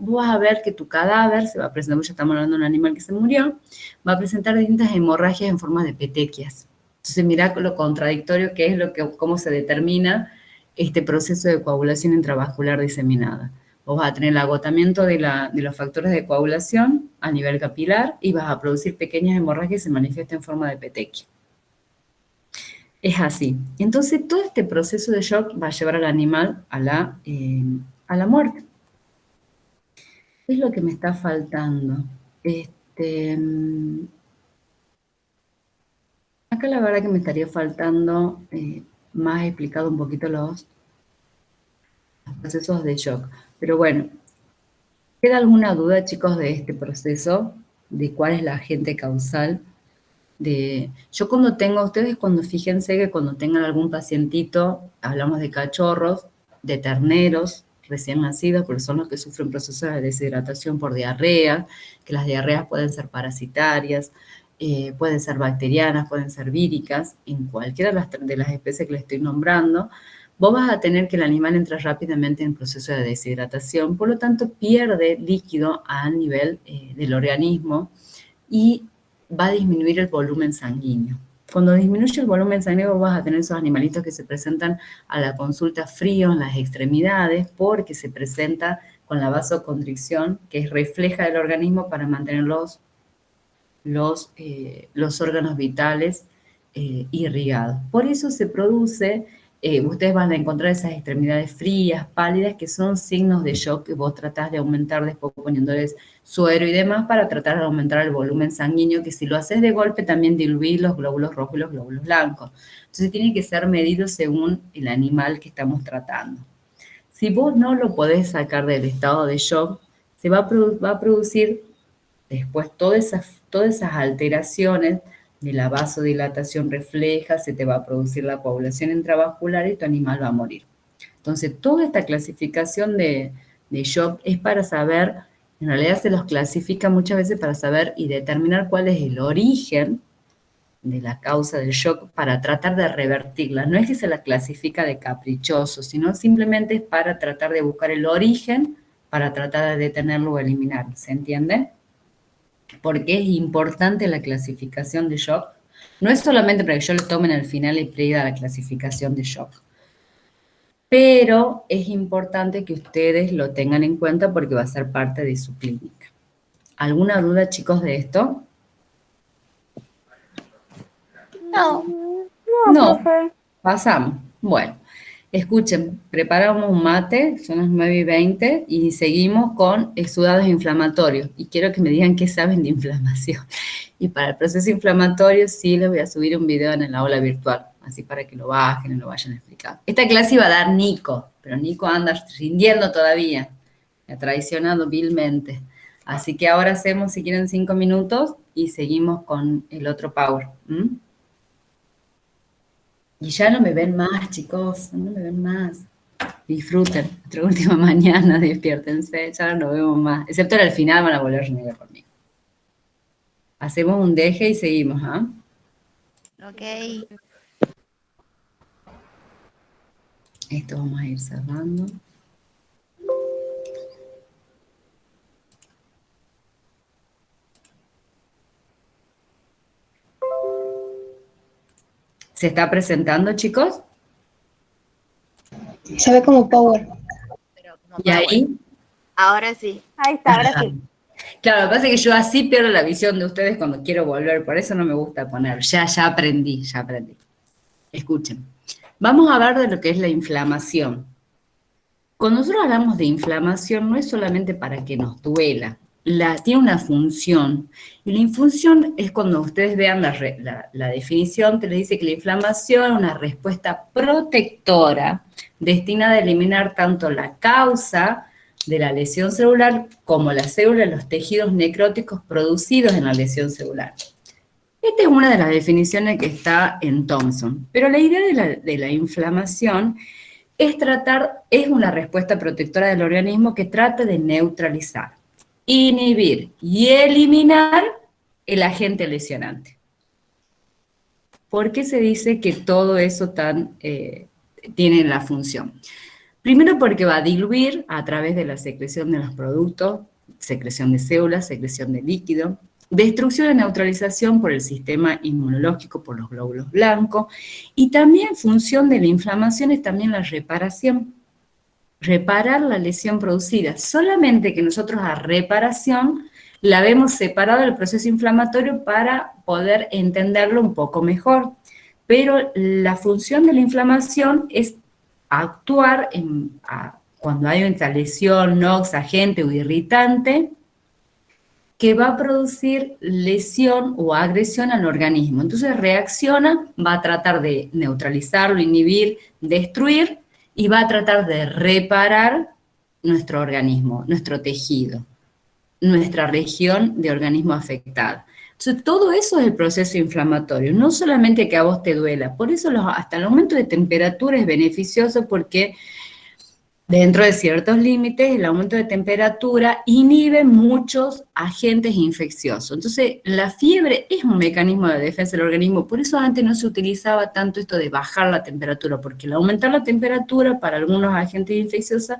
Speaker 1: vos vas a ver que tu cadáver se va a presentar, ya estamos hablando de un animal que se murió, va a presentar distintas hemorragias en forma de petequias. Entonces mirá lo contradictorio que es cómo se determina este proceso de coagulación intravascular diseminada. Vos vas a tener el agotamiento de los factores de coagulación a nivel capilar y vas a producir pequeñas hemorragias que se manifiestan en forma de petequia. Es así. Entonces todo este proceso de shock va a llevar al animal a la muerte. ¿Qué es lo que me está faltando? Acá la verdad que me estaría faltando más explicado un poquito los procesos de shock. Pero bueno, ¿queda alguna duda, chicos, de este proceso? ¿De cuál es la agente causal? Yo cuando fíjense que cuando tengan algún pacientito, hablamos de cachorros, de terneros recién nacidos, porque son los que sufren procesos de deshidratación por diarrea, que las diarreas pueden ser parasitarias, pueden ser bacterianas, pueden ser víricas, en cualquiera de las especies que les estoy nombrando, vos vas a tener que el animal entre rápidamente en proceso de deshidratación, por lo tanto pierde líquido a nivel del organismo y va a disminuir el volumen sanguíneo. Cuando disminuye el volumen sanguíneo vos vas a tener esos animalitos que se presentan a la consulta fríos en las extremidades porque se presenta con la vasoconstricción que refleja el organismo para mantener los órganos vitales irrigados. Por eso se produce, ustedes van a encontrar esas extremidades frías, pálidas, que son signos de shock que vos tratás de aumentar después poniéndoles suero y demás para tratar de aumentar el volumen sanguíneo, que si lo haces de golpe también diluís los glóbulos rojos y los glóbulos blancos. Entonces tiene que ser medido según el animal que estamos tratando. Si vos no lo podés sacar del estado de shock, se va a producir Después todas esas alteraciones de la vasodilatación refleja, se te va a producir la coagulación intravascular y tu animal va a morir. Entonces, toda esta clasificación de shock es para saber, en realidad se los clasifica muchas veces para saber y determinar cuál es el origen de la causa del shock para tratar de revertirla. No es que se la clasifica de caprichoso, sino simplemente es para tratar de buscar el origen, para tratar de detenerlo o eliminarlo. ¿Se entiende? Porque es importante la clasificación de shock. No es solamente para que yo le tome en el final y pida la clasificación de shock, pero es importante que ustedes lo tengan en cuenta porque va a ser parte de su clínica. ¿Alguna duda, chicos, de esto?
Speaker 5: No.
Speaker 1: No,
Speaker 3: profe.
Speaker 1: pasamos. Bueno, escuchen, preparamos un mate, son las 9:20 y seguimos con exudados inflamatorios. Y quiero que me digan qué saben de inflamación. Y para el proceso inflamatorio sí les voy a subir un video en el aula virtual, así para que lo bajen y lo vayan a explicar. Esta clase iba a dar Nico, pero Nico anda rindiendo todavía, me ha traicionado vilmente. Así que ahora hacemos, si quieren, 5 minutos y seguimos con el otro power. Y ya no me ven más, chicos, no me ven más. Disfruten, nuestra última mañana, despiértense, ya no nos vemos más. Excepto al final van a volver a reunir conmigo. Hacemos un deje y seguimos, ¿ah?
Speaker 5: Ok.
Speaker 1: Esto vamos a ir cerrando. ¿Se está presentando, chicos?
Speaker 5: Se ve como power.
Speaker 1: ¿Y ahí?
Speaker 6: Ahora sí.
Speaker 3: Ahí está, ahora sí.
Speaker 1: Claro, lo que pasa es que yo así pierdo la visión de ustedes cuando quiero volver, por eso no me gusta poner. Ya aprendí. Escuchen. Vamos a hablar de lo que es la inflamación. Cuando nosotros hablamos de inflamación, no es solamente para que nos duela. Tiene una función. Y la función es cuando ustedes vean la definición, te les dice que la inflamación es una respuesta protectora destinada a eliminar tanto la causa de la lesión celular como las células y los tejidos necróticos producidos en la lesión celular. Esta es una de las definiciones que está en Thompson. Pero la idea de la inflamación es una respuesta protectora del organismo que trata de neutralizar, inhibir y eliminar el agente lesionante. ¿Por qué se dice que todo eso tiene la función? Primero porque va a diluir a través de la secreción de los productos, secreción de células, secreción de líquido, destrucción y neutralización por el sistema inmunológico, por los glóbulos blancos, y también función de la inflamación es también la reparación. Reparar la lesión producida, solamente que nosotros a reparación la vemos separada del proceso inflamatorio para poder entenderlo un poco mejor. Pero la función de la inflamación es actuar cuando hay una lesión, nox, agente o irritante que va a producir lesión o agresión al organismo. Entonces reacciona, va a tratar de neutralizarlo, inhibir, destruir, y va a tratar de reparar nuestro organismo, nuestro tejido, nuestra región de organismo afectada. Entonces, todo eso es el proceso inflamatorio, no solamente que a vos te duela. Por eso hasta el aumento de temperatura es beneficioso porque dentro de ciertos límites el aumento de temperatura inhibe muchos agentes infecciosos. Entonces, la fiebre es un mecanismo de defensa del organismo, por eso antes no se utilizaba tanto esto de bajar la temperatura, porque el aumentar la temperatura para algunos agentes infecciosos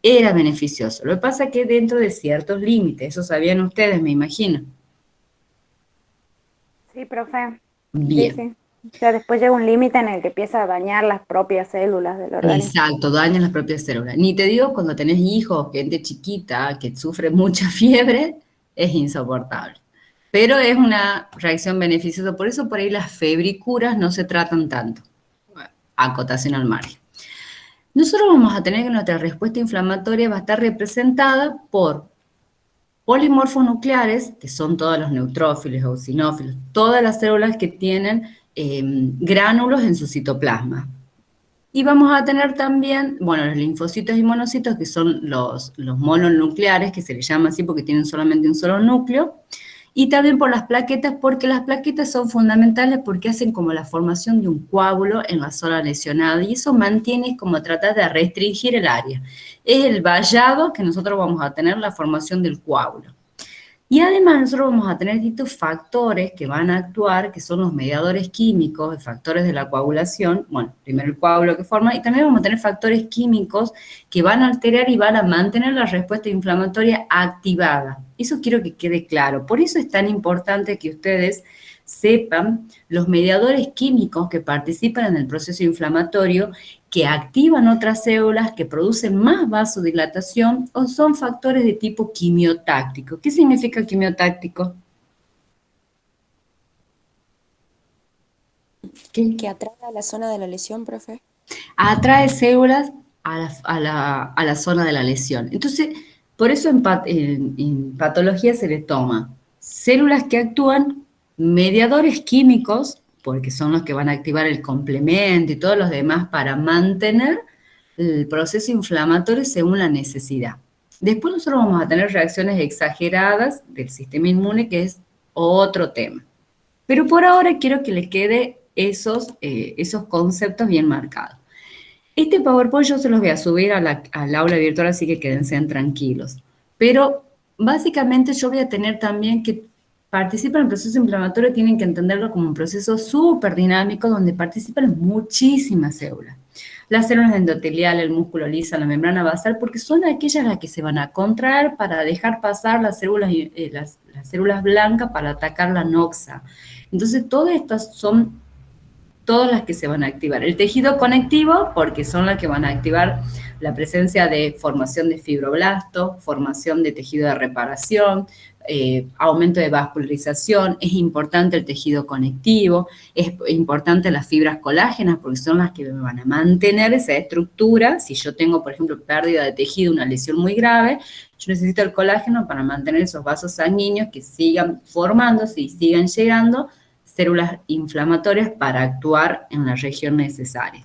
Speaker 1: era beneficioso. Lo que pasa es que dentro de ciertos límites, eso sabían ustedes, me imagino.
Speaker 3: Sí, profe.
Speaker 1: Bien.
Speaker 3: Sí. O sea, después llega un límite en el que empieza a dañar las propias células del organismo.
Speaker 1: Exacto, dañan las propias células. Ni te digo cuando tenés hijos, gente chiquita que sufre mucha fiebre, es insoportable. Pero es una reacción beneficiosa, por eso por ahí las febricuras no se tratan tanto. Acotación al margen. Nosotros vamos a tener que nuestra respuesta inflamatoria va a estar representada por polimorfos nucleares, que son todos los neutrófilos, eosinófilos, todas las células que tienen gránulos en su citoplasma. Y vamos a tener también, bueno, los linfocitos y monocitos, que son los mononucleares, que se les llama así porque tienen solamente un solo núcleo. Y también por las plaquetas, porque las plaquetas son fundamentales porque hacen como la formación de un coágulo en la zona lesionada y eso mantiene como tratar de restringir el área. Es el vallado que nosotros vamos a tener la formación del coágulo. Y además nosotros vamos a tener distintos factores que van a actuar, que son los mediadores químicos, factores de la coagulación, bueno, primero el coágulo que forma, y también vamos a tener factores químicos que van a alterar y van a mantener la respuesta inflamatoria activada. Eso quiero que quede claro. Por eso es tan importante que ustedes sepan los mediadores químicos que participan en el proceso inflamatorio, que activan otras células, que producen más vasodilatación o son factores de tipo quimiotáctico. ¿Qué significa quimiotáctico?
Speaker 2: ¿Que atrae a la zona de la lesión, profe?
Speaker 1: Atrae células a la zona de la lesión. Entonces, por eso en patología se le toma células que actúan, mediadores químicos, porque son los que van a activar el complemento y todos los demás para mantener el proceso inflamatorio según la necesidad. Después nosotros vamos a tener reacciones exageradas del sistema inmune, que es otro tema. Pero por ahora quiero que les quede esos conceptos bien marcados. Este PowerPoint yo se los voy a subir al aula virtual, así que quédense tranquilos. Pero básicamente yo voy a tener también que participan en el proceso inflamatorio, tienen que entenderlo como un proceso súper dinámico donde participan muchísimas células. Las células endoteliales, el músculo liso, la membrana basal, porque son aquellas las que se van a contraer para dejar pasar las células blancas para atacar la noxa. Entonces, todas estas son todas las que se van a activar. El tejido conectivo, porque son las que van a activar la presencia de formación de fibroblastos, formación de tejido de reparación, aumento de vascularización. Es importante el tejido conectivo, es importante las fibras colágenas, porque son las que me van a mantener esa estructura. Si yo tengo, por ejemplo, pérdida de tejido, una lesión muy grave, yo necesito el colágeno para mantener esos vasos sanguíneos que sigan formándose y sigan llegando células inflamatorias para actuar en la región necesaria.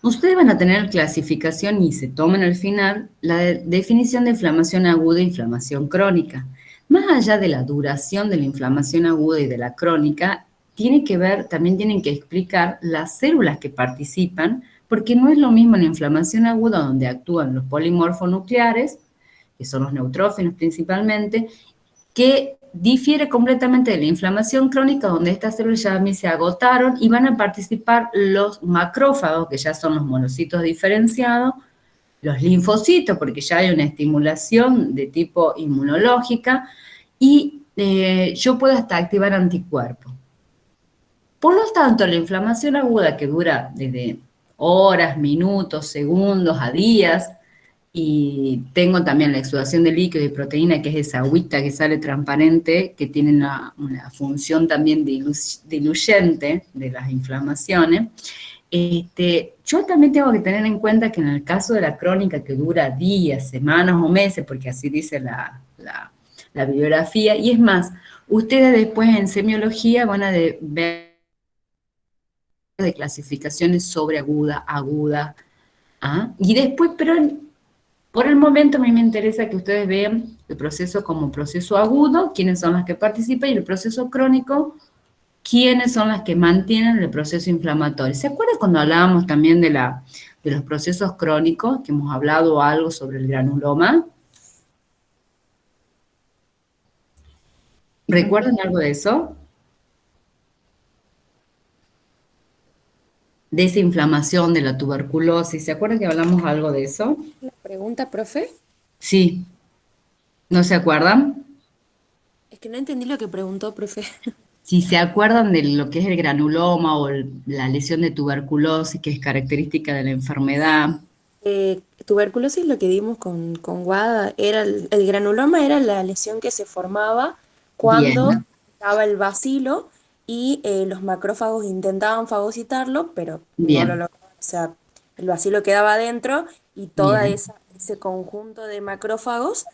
Speaker 1: Ustedes van a tener clasificación y se toman al final la definición de inflamación aguda e inflamación crónica. Más allá de la duración de la inflamación aguda y de la crónica, también tienen que explicar las células que participan, porque no es lo mismo la inflamación aguda donde actúan los polimorfonucleares, que son los neutrófilos principalmente, que difiere completamente de la inflamación crónica, donde estas células ya a mí se agotaron y van a participar los macrófagos, que ya son los monocitos diferenciados, los linfocitos, porque ya hay una estimulación de tipo inmunológica, y yo puedo hasta activar anticuerpos. Por lo tanto, la inflamación aguda, que dura desde horas, minutos, segundos a días, y tengo también la exudación de líquido y proteína, que es esa agüita que sale transparente, que tiene una función también diluyente de las inflamaciones. Yo también tengo que tener en cuenta que en el caso de la crónica, que dura días, semanas o meses, porque así dice la bibliografía, y es más, ustedes después en semiología van a ver de clasificaciones sobre aguda, y después, pero por el momento a mí me interesa que ustedes vean el proceso como proceso agudo, quiénes son las que participan, y el proceso crónico, quiénes son las que mantienen el proceso inflamatorio. ¿Se acuerdan cuando hablábamos también de los procesos crónicos, que hemos hablado algo sobre el granuloma? ¿Recuerdan algo de eso? De esa inflamación, de la tuberculosis. ¿Se acuerdan que hablamos algo de eso?
Speaker 2: ¿La pregunta, profe?
Speaker 1: Sí. ¿No se acuerdan?
Speaker 2: Es que no entendí lo que preguntó, profe.
Speaker 1: Si se acuerdan de lo que es el granuloma o la lesión de tuberculosis, que es característica de la enfermedad.
Speaker 2: Tuberculosis, lo que dimos con Guada, era el granuloma era la lesión que se formaba cuando
Speaker 1: Bien.
Speaker 2: estaba el bacilo y los macrófagos intentaban fagocitarlo, pero no
Speaker 1: Bien.
Speaker 2: lo lograban. O sea, el bacilo quedaba adentro y todo
Speaker 1: Bien.
Speaker 2: ese conjunto de macrófagos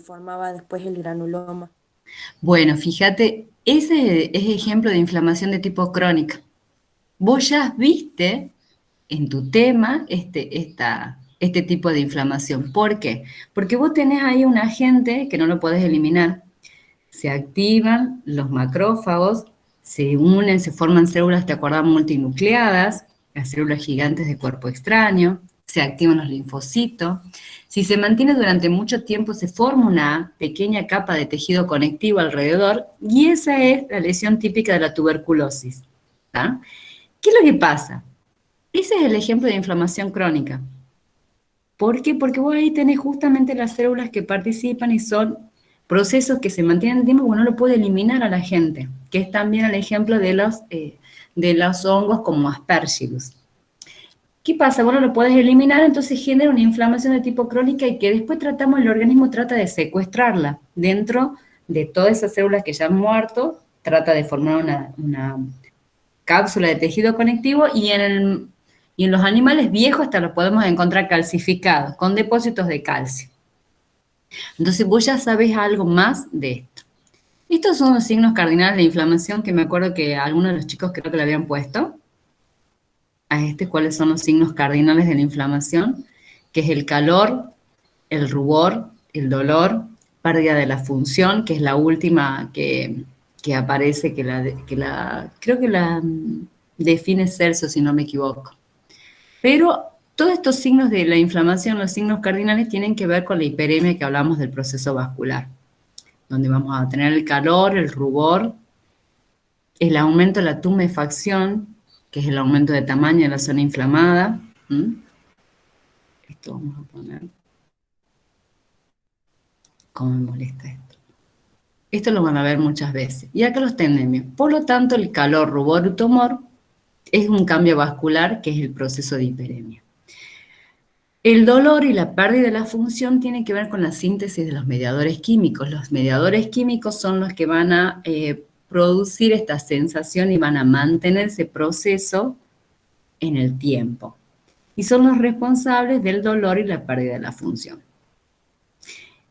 Speaker 2: formaba después el granuloma.
Speaker 1: Bueno, fíjate, ese es ejemplo de inflamación de tipo crónica. Vos ya viste en tu tema este tipo de inflamación. ¿Por qué? Porque vos tenés ahí un agente que no lo podés eliminar. Se activan los macrófagos, se unen, se forman células, ¿te acordás? Multinucleadas, las células gigantes de cuerpo extraño, se activan los linfocitos. Si se mantiene durante mucho tiempo, se forma una pequeña capa de tejido conectivo alrededor y esa es la lesión típica de la tuberculosis. ¿Tá? ¿Qué es lo que pasa? Ese es el ejemplo de inflamación crónica. ¿Por qué? Porque vos ahí tenés justamente las células que participan y son procesos que se mantienen en el tiempo, porque no lo puede eliminar a la gente, que es también el ejemplo de los hongos como Aspergillus. ¿Qué pasa? Bueno, lo puedes eliminar, entonces genera una inflamación de tipo crónica y que después el organismo trata de secuestrarla dentro de todas esas células que ya han muerto, trata de formar una cápsula de tejido conectivo y en los animales viejos hasta los podemos encontrar calcificados, con depósitos de calcio. Entonces vos ya sabés algo más de esto. Estos son los signos cardinales de inflamación que me acuerdo que algunos de los chicos creo que le habían puesto. ¿Cuáles son los signos cardinales de la inflamación? Que es el calor, el rubor, el dolor, pérdida de la función, que es la última que aparece, creo que la define Celso, si no me equivoco. Pero todos estos signos de la inflamación, los signos cardinales, tienen que ver con la hiperemia que hablamos del proceso vascular, donde vamos a tener el calor, el rubor, el aumento de la tumefacción, que es el aumento de tamaño de la zona inflamada. Esto vamos a poner. ¿Cómo me molesta esto? Esto lo van a ver muchas veces. Y acá los tenemos. Por lo tanto, el calor, rubor y tumor es un cambio vascular que es el proceso de hiperemia. El dolor y la pérdida de la función tienen que ver con la síntesis de los mediadores químicos. Los mediadores químicos son los que van a producir esta sensación y van a mantener ese proceso en el tiempo. Y son los responsables del dolor y la pérdida de la función.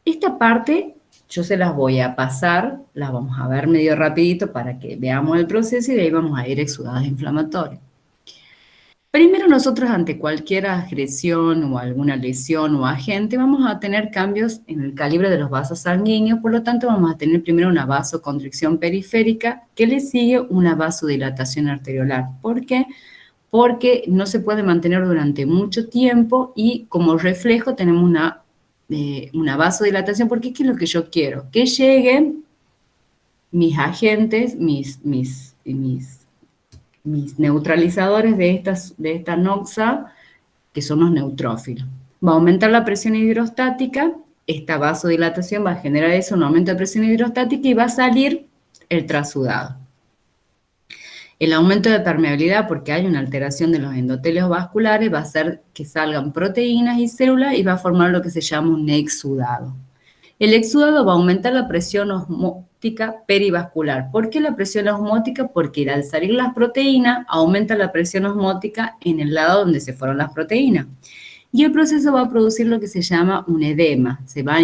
Speaker 1: Esta parte yo se las voy a pasar, las vamos a ver medio rapidito para que veamos el proceso y de ahí vamos a ir a exudados inflamatorios. Primero nosotros ante cualquier agresión o alguna lesión o agente vamos a tener cambios en el calibre de los vasos sanguíneos, por lo tanto vamos a tener primero una vasoconstricción periférica que le sigue una vasodilatación arteriolar. ¿Por qué? Porque no se puede mantener durante mucho tiempo y como reflejo tenemos una vasodilatación, porque ¿qué es lo que yo quiero? Que lleguen mis agentes, mis neutralizadores de esta noxa, que son los neutrófilos. Va a aumentar la presión hidrostática, esta vasodilatación va a generar eso, un aumento de presión hidrostática y va a salir el trasudado. El aumento de permeabilidad, porque hay una alteración de los endotelios vasculares, va a hacer que salgan proteínas y células y va a formar lo que se llama un exudado. El exudado va a aumentar la presión osmótica perivascular. ¿Por qué la presión osmótica? Porque al salir las proteínas, aumenta la presión osmótica en el lado donde se fueron las proteínas. Y el proceso va a producir lo que se llama un edema. Se va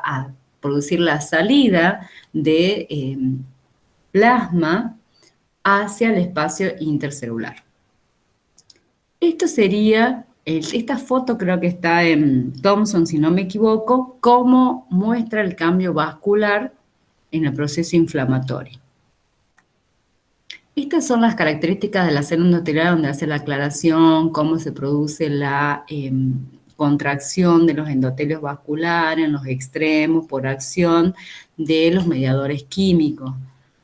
Speaker 1: a producir la salida de plasma hacia el espacio intercelular. Esto sería, esta foto creo que está en Thomson, si no me equivoco, cómo muestra el cambio vascular en el proceso inflamatorio. Estas son las características de la célula endotelial donde hace la aclaración, cómo se produce la contracción de los endotelios vasculares en los extremos por acción de los mediadores químicos,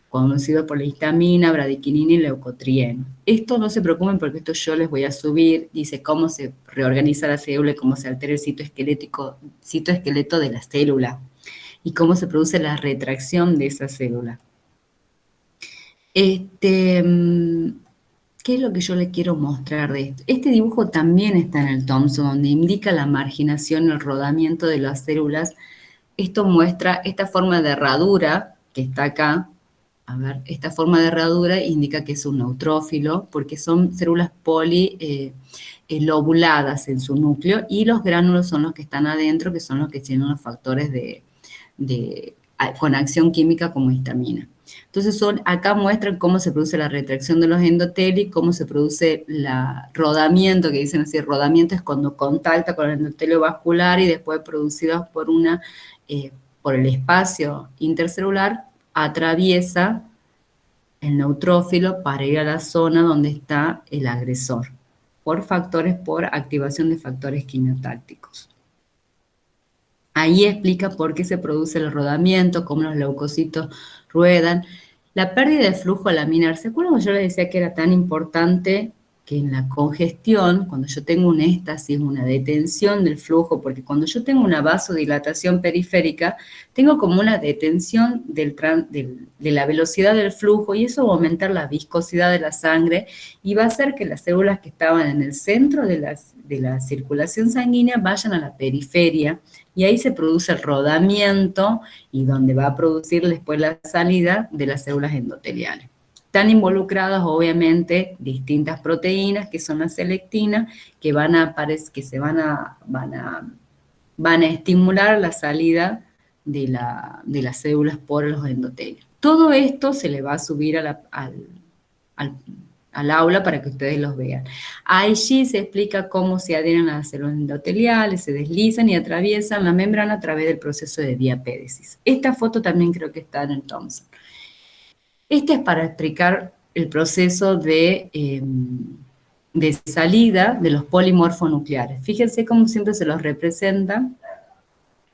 Speaker 1: conocido por la histamina, bradiquinina y leucotrieno. Esto no se preocupen porque esto yo les voy a subir, dice cómo se reorganiza la célula y cómo se altera el citoesqueleto de la célula y cómo se produce la retracción de esa célula. ¿Qué es lo que yo les quiero mostrar de esto? Este dibujo también está en el Thomson, donde indica la marginación, el rodamiento de las células. Esto muestra esta forma de herradura que está acá. A ver, esta forma de herradura indica que es un neutrófilo porque son células polilobuladas en su núcleo y los gránulos son los que están adentro, que son los que tienen los factores de con acción química como histamina. Entonces acá muestran cómo se produce la retracción de los endotelios, cómo se produce el rodamiento, que dicen así, rodamiento es cuando contacta con el endotelio vascular y después producido por el espacio intercelular, atraviesa el neutrófilo para ir a la zona donde está el agresor, por activación de factores quimiotácticos. Ahí explica por qué se produce el rodamiento, cómo los leucocitos ruedan. La pérdida de flujo laminar, ¿se acuerdan que yo les decía que era tan importante que en la congestión, cuando yo tengo un éxtasis, una detención del flujo, porque cuando yo tengo una vasodilatación periférica, tengo como una detención de la velocidad del flujo y eso va a aumentar la viscosidad de la sangre y va a hacer que las células que estaban en el centro de la circulación sanguínea vayan a la periferia y ahí se produce el rodamiento y donde va a producir después la salida de las células endoteliales. Están involucradas, obviamente, distintas proteínas, que son las selectinas, que van a estimular la salida de las células por los endotelios. Todo esto se le va a subir al aula para que ustedes los vean. Allí se explica cómo se adhieren a las células endoteliales, se deslizan y atraviesan la membrana a través del proceso de diapédesis. Esta foto también creo que está en el Thomson. Este es para explicar el proceso de salida de los polimorfonucleares. Fíjense cómo siempre se los representa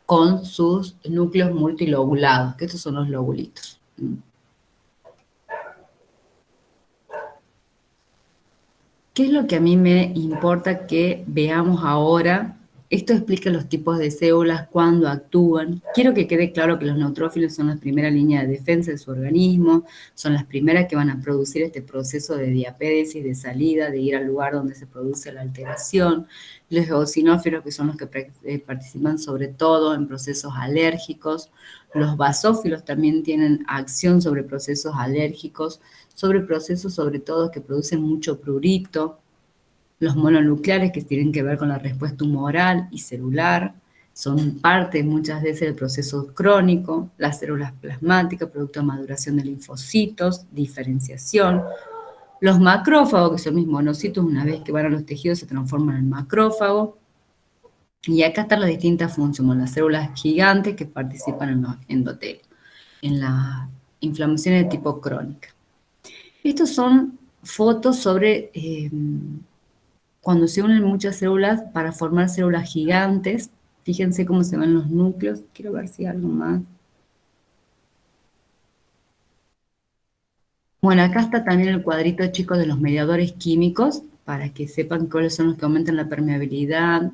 Speaker 1: con sus núcleos multilobulados, que estos son los lobulitos. ¿Qué es lo que a mí me importa que veamos ahora? Esto explica los tipos de células, cuándo actúan. Quiero que quede claro que los neutrófilos son la primera línea de defensa de su organismo, son las primeras que van a producir este proceso de diapédesis, de salida, de ir al lugar donde se produce la alteración. Los eosinófilos, que son los que participan sobre todo en procesos alérgicos. Los basófilos también tienen acción sobre procesos alérgicos, sobre procesos sobre todo que producen mucho prurito. Los mononucleares, que tienen que ver con la respuesta humoral y celular, son parte muchas veces del proceso crónico. Las células plasmáticas, producto de maduración de linfocitos, diferenciación. Los macrófagos, que son mis monocitos, una vez que van a los tejidos se transforman en macrófago. Y acá están las distintas funciones, las células gigantes que participan en los endotelios, en las inflamaciones de tipo crónica. Estos son fotos sobre cuando se unen muchas células para formar células gigantes. Fíjense cómo se ven los núcleos. Quiero ver si hay algo más. Bueno, acá está también el cuadrito chico de los mediadores químicos, para que sepan cuáles son los que aumentan la permeabilidad.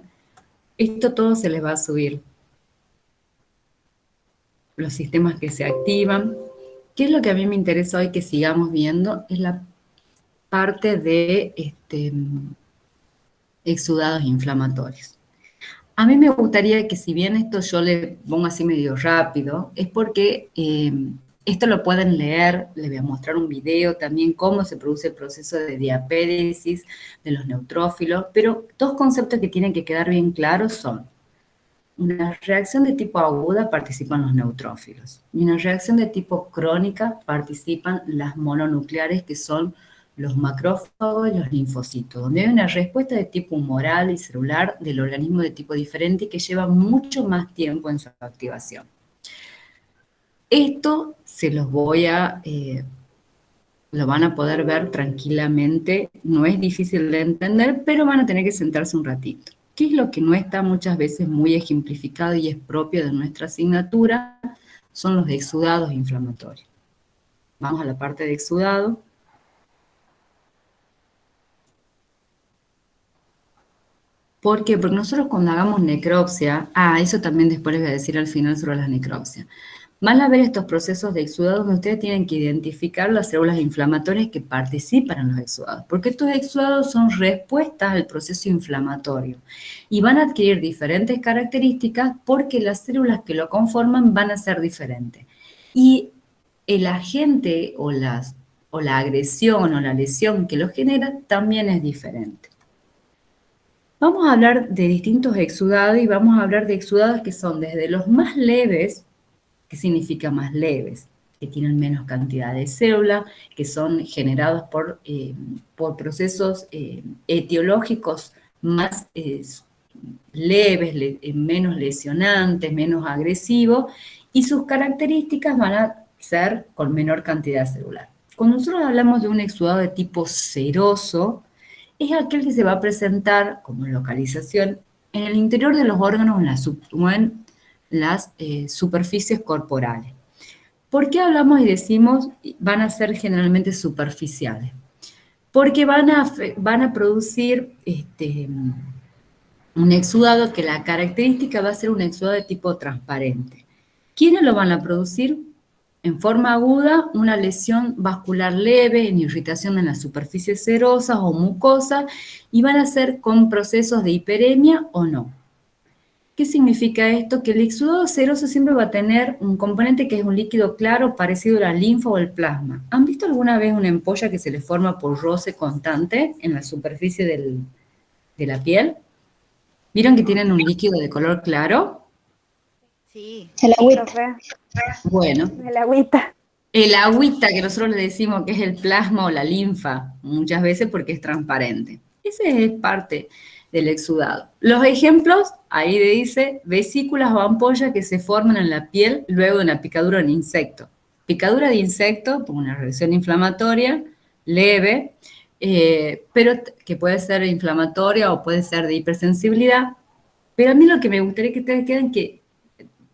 Speaker 1: Esto todo se les va a subir. Los sistemas que se activan. ¿Qué es lo que a mí me interesa hoy que sigamos viendo? Es la parte de exudados inflamatorios. A mí me gustaría que, si bien esto yo le pongo así medio rápido, es porque esto lo pueden leer. Les voy a mostrar un video también cómo se produce el proceso de diapédesis de los neutrófilos, pero dos conceptos que tienen que quedar bien claros son: una reacción de tipo aguda participan los neutrófilos y una reacción de tipo crónica participan las mononucleares, que son los macrófagos y los linfocitos, donde hay una respuesta de tipo humoral y celular del organismo de tipo diferente que lleva mucho más tiempo en su activación. Esto se los voy a... lo van a poder ver tranquilamente, no es difícil de entender, pero van a tener que sentarse un ratito. ¿Qué es lo que no está muchas veces muy ejemplificado y es propio de nuestra asignatura? Son los exudados inflamatorios. Vamos a la parte de exudado. ¿Por qué? Porque nosotros cuando hagamos necropsia, eso también después les voy a decir al final sobre la necropsia. Van a ver estos procesos de exudados donde ustedes tienen que identificar las células inflamatorias que participan en los exudados, porque estos exudados son respuestas al proceso inflamatorio y van a adquirir diferentes características porque las células que lo conforman van a ser diferentes. Y el agente o la agresión o la lesión que lo genera también es diferente. Vamos a hablar de distintos exudados y vamos a hablar de exudados que son desde los más leves, ¿Qué significa más leves? Que tienen menos cantidad de células, que son generados por procesos etiológicos más leves, menos lesionantes, menos agresivos, y sus características van a ser con menor cantidad celular. Cuando nosotros hablamos de un exudado de tipo seroso, es aquel que se va a presentar como localización en el interior de los órganos o en las superficies corporales. ¿Por qué hablamos y decimos van a ser generalmente superficiales? Porque van a producir un exudado que la característica va a ser un exudado de tipo transparente. ¿Quiénes lo van a producir? En forma aguda, una lesión vascular leve, en irritación en las superficies serosas o mucosas, y van a ser con procesos de hiperemia o no. ¿Qué significa esto? Que el exudado seroso siempre va a tener un componente que es un líquido claro parecido a la linfa o el plasma. ¿Han visto alguna vez una ampolla que se le forma por roce constante en la superficie de la piel? ¿Vieron que tienen un líquido de color claro?
Speaker 5: Sí.
Speaker 3: El agüita.
Speaker 1: Bueno,
Speaker 3: El agüita.
Speaker 1: el agüita que nosotros le decimos que es el plasma o la linfa, muchas veces porque es transparente. Ese es parte del exudado. Los ejemplos, ahí dice, vesículas o ampollas que se forman en la piel luego de una picadura de un insecto. Picadura de insecto, por una reacción inflamatoria leve, pero que puede ser inflamatoria o puede ser de hipersensibilidad. Pero a mí lo que me gustaría que ustedes queden que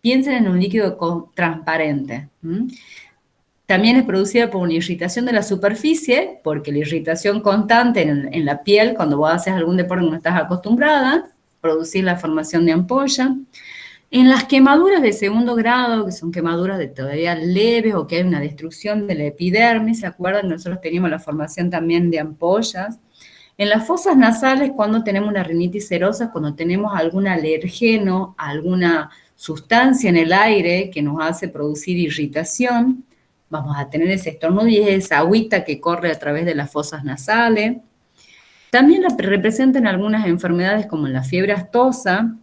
Speaker 1: piensen en un líquido transparente. También es producida por una irritación de la superficie, porque la irritación constante en la piel, cuando vos haces algún deporte que no estás acostumbrada, producir la formación de ampolla. En las quemaduras de segundo grado, que son quemaduras de todavía leves o que hay una destrucción de la epidermis, ¿se acuerdan? Nosotros teníamos la formación también de ampollas. En las fosas nasales, cuando tenemos una rinitis serosa, cuando tenemos algún alergeno, alguna sustancia en el aire que nos hace producir irritación, vamos a tener ese estornudo y es esa agüita que corre a través de las fosas nasales. También representan algunas enfermedades como la fiebre aftosa,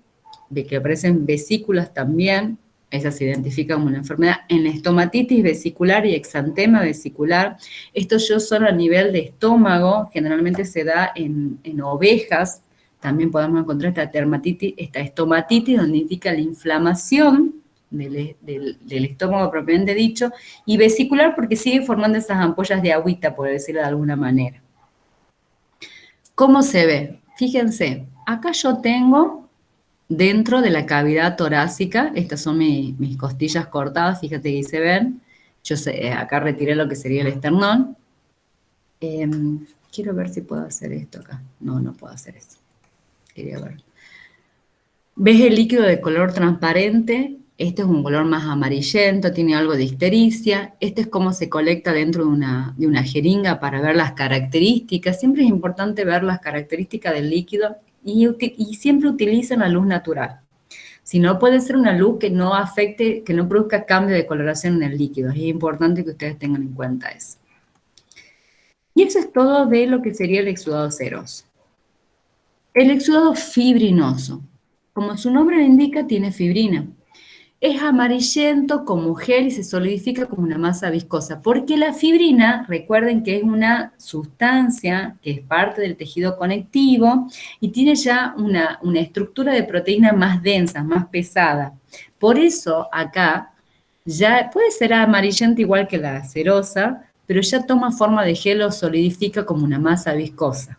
Speaker 1: de que aparecen vesículas también, esa se identifica como una enfermedad, en la estomatitis vesicular y exantema vesicular. Estos son a nivel de estómago, generalmente se da en ovejas. También podemos encontrar esta estomatitis, donde indica la inflamación del estómago propiamente dicho, y vesicular porque sigue formando esas ampollas de agüita, por decirlo de alguna manera. ¿Cómo se ve? Fíjense, acá yo tengo dentro de la cavidad torácica, estas son mis costillas cortadas, fíjate que ahí se ven. Yo acá retiré lo que sería el esternón. Quiero ver si puedo hacer esto acá. No, no puedo hacer eso. Quería ver. ¿Ves el líquido de color transparente? Este es un color más amarillento, tiene algo de ictericia. Este es cómo se colecta dentro de una jeringa para ver las características. Siempre es importante ver las características del líquido y siempre utilicen la luz natural. Si no, puede ser una luz que no afecte, que no produzca cambio de coloración en el líquido. Es importante que ustedes tengan en cuenta eso. Y eso es todo de lo que sería el exudado seroso. El exudado fibrinoso. Como su nombre lo indica, tiene fibrina. Es amarillento como gel y se solidifica como una masa viscosa. Porque la fibrina, recuerden que es una sustancia que es parte del tejido conectivo y tiene ya una estructura de proteína más densa, más pesada. Por eso acá ya puede ser amarillenta igual que la cerosa, pero ya toma forma de gel o solidifica como una masa viscosa.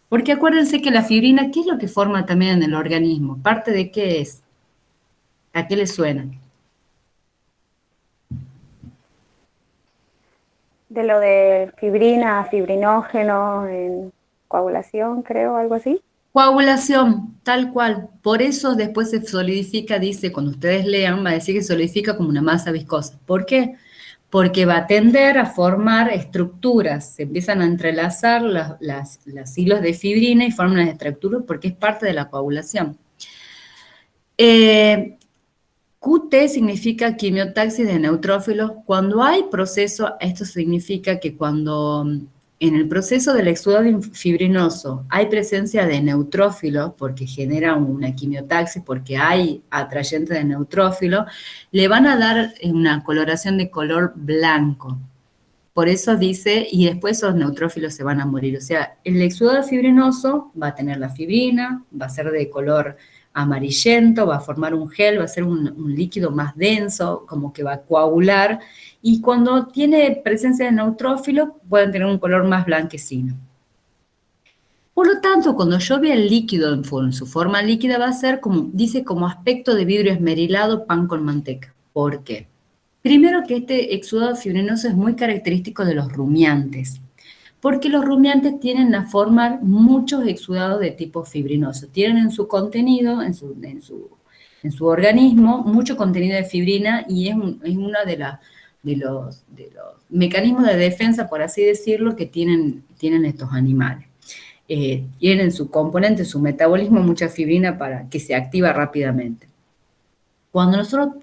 Speaker 1: Porque acuérdense que la fibrina, ¿qué es lo que forma también en el organismo? ¿Parte de qué es? ¿A qué le suena?
Speaker 3: De lo de fibrina, fibrinógeno, en coagulación, creo, algo así.
Speaker 1: Coagulación, tal cual. Por eso después se solidifica, dice, cuando ustedes lean, va a decir que solidifica como una masa viscosa. ¿Por qué? Porque va a tender a formar estructuras. Se empiezan a entrelazar los hilos de fibrina y forman las estructuras porque es parte de la coagulación. QT significa quimiotaxis de neutrófilos. Cuando hay proceso, esto significa que cuando en el proceso del exudado fibrinoso hay presencia de neutrófilos porque genera una quimiotaxis, porque hay atrayente de neutrófilo, le van a dar una coloración de color blanco. Por eso dice, y después esos neutrófilos se van a morir. O sea, el exudado fibrinoso va a tener la fibrina, va a ser de color amarillento, va a formar un gel, va a ser un líquido más denso, como que va a coagular, y cuando tiene presencia de neutrófilos pueden tener un color más blanquecino. Por lo tanto, cuando yo vea el líquido en su forma líquida va a ser como, dice, como aspecto de vidrio esmerilado, pan con manteca. ¿Por qué? Primero que este exudado fibrinoso es muy característico de los rumiantes, porque los rumiantes tienden a formar muchos exudados de tipo fibrinoso. Tienen en su contenido, en su organismo, mucho contenido de fibrina y es uno de los mecanismos de defensa, por así decirlo, que tienen estos animales. Tienen en su componente, su metabolismo, mucha fibrina para que se activa rápidamente. Cuando nosotros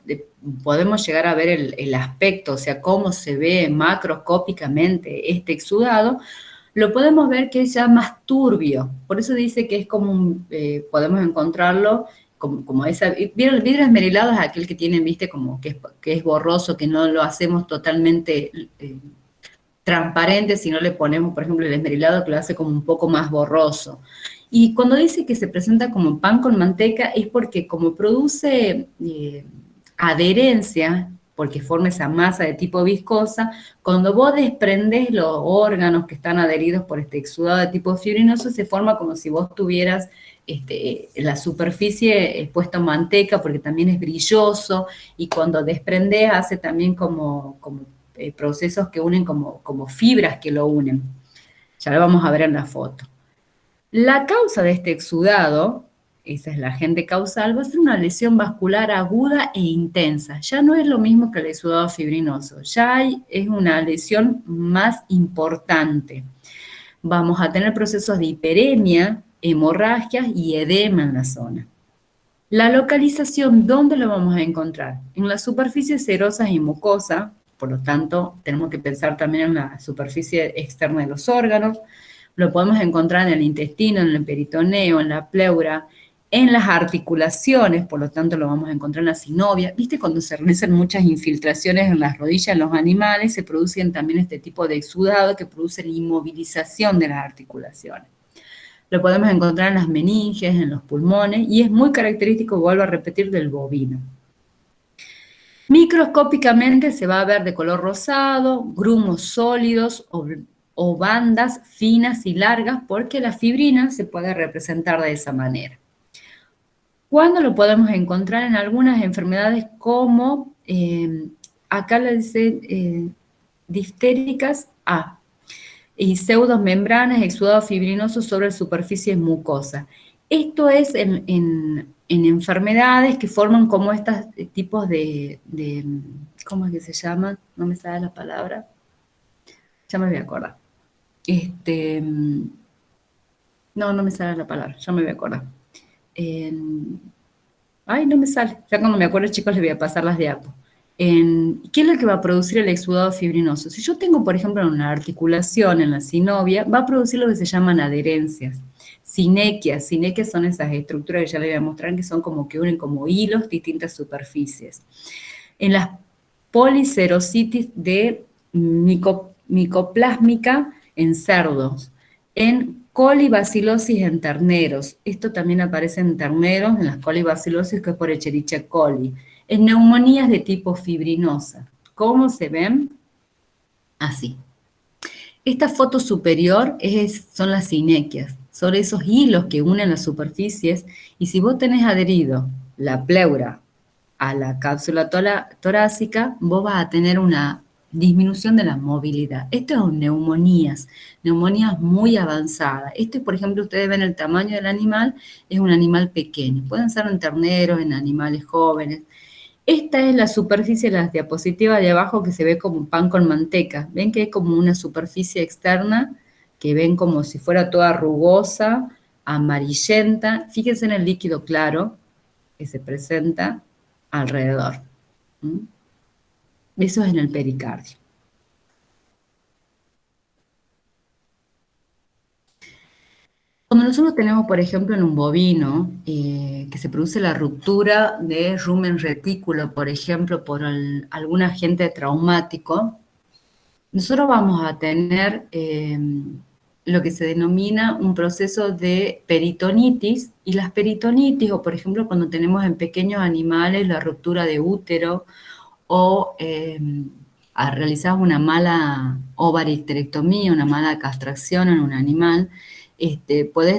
Speaker 1: podemos llegar a ver el aspecto, o sea, cómo se ve macroscópicamente este exudado, lo podemos ver que es ya más turbio. Por eso dice que es como podemos encontrarlo como esa. El vidrio esmerilado es aquel que tienen, viste, como que es borroso, que no lo hacemos totalmente transparente si no le ponemos, por ejemplo, el esmerilado que lo hace como un poco más borroso. Y cuando dice que se presenta como pan con manteca es porque como produce adherencia, porque forma esa masa de tipo viscosa, cuando vos desprendés los órganos que están adheridos por este exudado de tipo fibrinoso, se forma como si vos tuvieras la superficie puesto manteca, porque también es brilloso, y cuando desprendés hace también como procesos que unen como fibras que lo unen. Ya lo vamos a ver en la foto. La causa de este exudado, esa es la agente causal, va a ser una lesión vascular aguda e intensa. Ya no es lo mismo que el exudado fibrinoso, ya es una lesión más importante. Vamos a tener procesos de hiperemia, hemorragias y edema en la zona. La localización, ¿dónde lo vamos a encontrar? En las superficies serosas y mucosas, por lo tanto, tenemos que pensar también en la superficie externa de los órganos. Lo podemos encontrar en el intestino, en el peritoneo, en la pleura, en las articulaciones, por lo tanto lo vamos a encontrar en la sinovia. ¿Viste cuando se realizan muchas infiltraciones en las rodillas de los animales? Se producen también este tipo de exudado que produce la inmovilización de las articulaciones. Lo podemos encontrar en las meninges, en los pulmones, y es muy característico, vuelvo a repetir, del bovino. Microscópicamente se va a ver de color rosado, grumos sólidos o bandas finas y largas, porque la fibrina se puede representar de esa manera. ¿Cuándo lo podemos encontrar? En algunas enfermedades como, acá le dice diftéricas A, y pseudomembranas, exudado fibrinoso sobre superficies mucosas. Esto es en enfermedades que forman como estos tipos de, ¿cómo es que se llaman? No me sale la palabra. Ya me voy a acordar. No me sale la palabra, ya me voy a acordar. Ay, no me sale. Ya cuando me acuerdo, chicos, les voy a pasar las diapos. ¿Qué es lo que va a producir el exudado fibrinoso? Si yo tengo, por ejemplo, una articulación en la sinovia, va a producir lo que se llaman adherencias. Sinequias son esas estructuras que ya les voy a mostrar, que son como que unen como hilos distintas superficies. En las policerositis de micoplásmica en cerdos, en colibacilosis en terneros. Esto también aparece en terneros, en las colibacilosis, que es por Escherichia coli. En neumonías de tipo fibrinosa. ¿Cómo se ven? Así. Esta foto superior son las sinequias, son esos hilos que unen las superficies, y si vos tenés adherido la pleura a la cápsula torácica, vos vas a tener una disminución de la movilidad. Esto es neumonías muy avanzadas. Esto, por ejemplo, ustedes ven el tamaño del animal, es un animal pequeño. Pueden ser en terneros, en animales jóvenes. Esta es la superficie de las diapositivas de abajo, que se ve como un pan con manteca. Ven que es como una superficie externa que ven como si fuera toda rugosa, amarillenta. Fíjense en el líquido claro que se presenta alrededor. Eso es en el pericardio. Cuando nosotros tenemos, por ejemplo, en un bovino, que se produce la ruptura de rumen retículo, por ejemplo, por algún agente traumático, nosotros vamos a tener lo que se denomina un proceso de peritonitis, y las peritonitis, o por ejemplo cuando tenemos en pequeños animales la ruptura de útero, o realizamos una mala ovaricterectomía, una mala castración en un animal, podés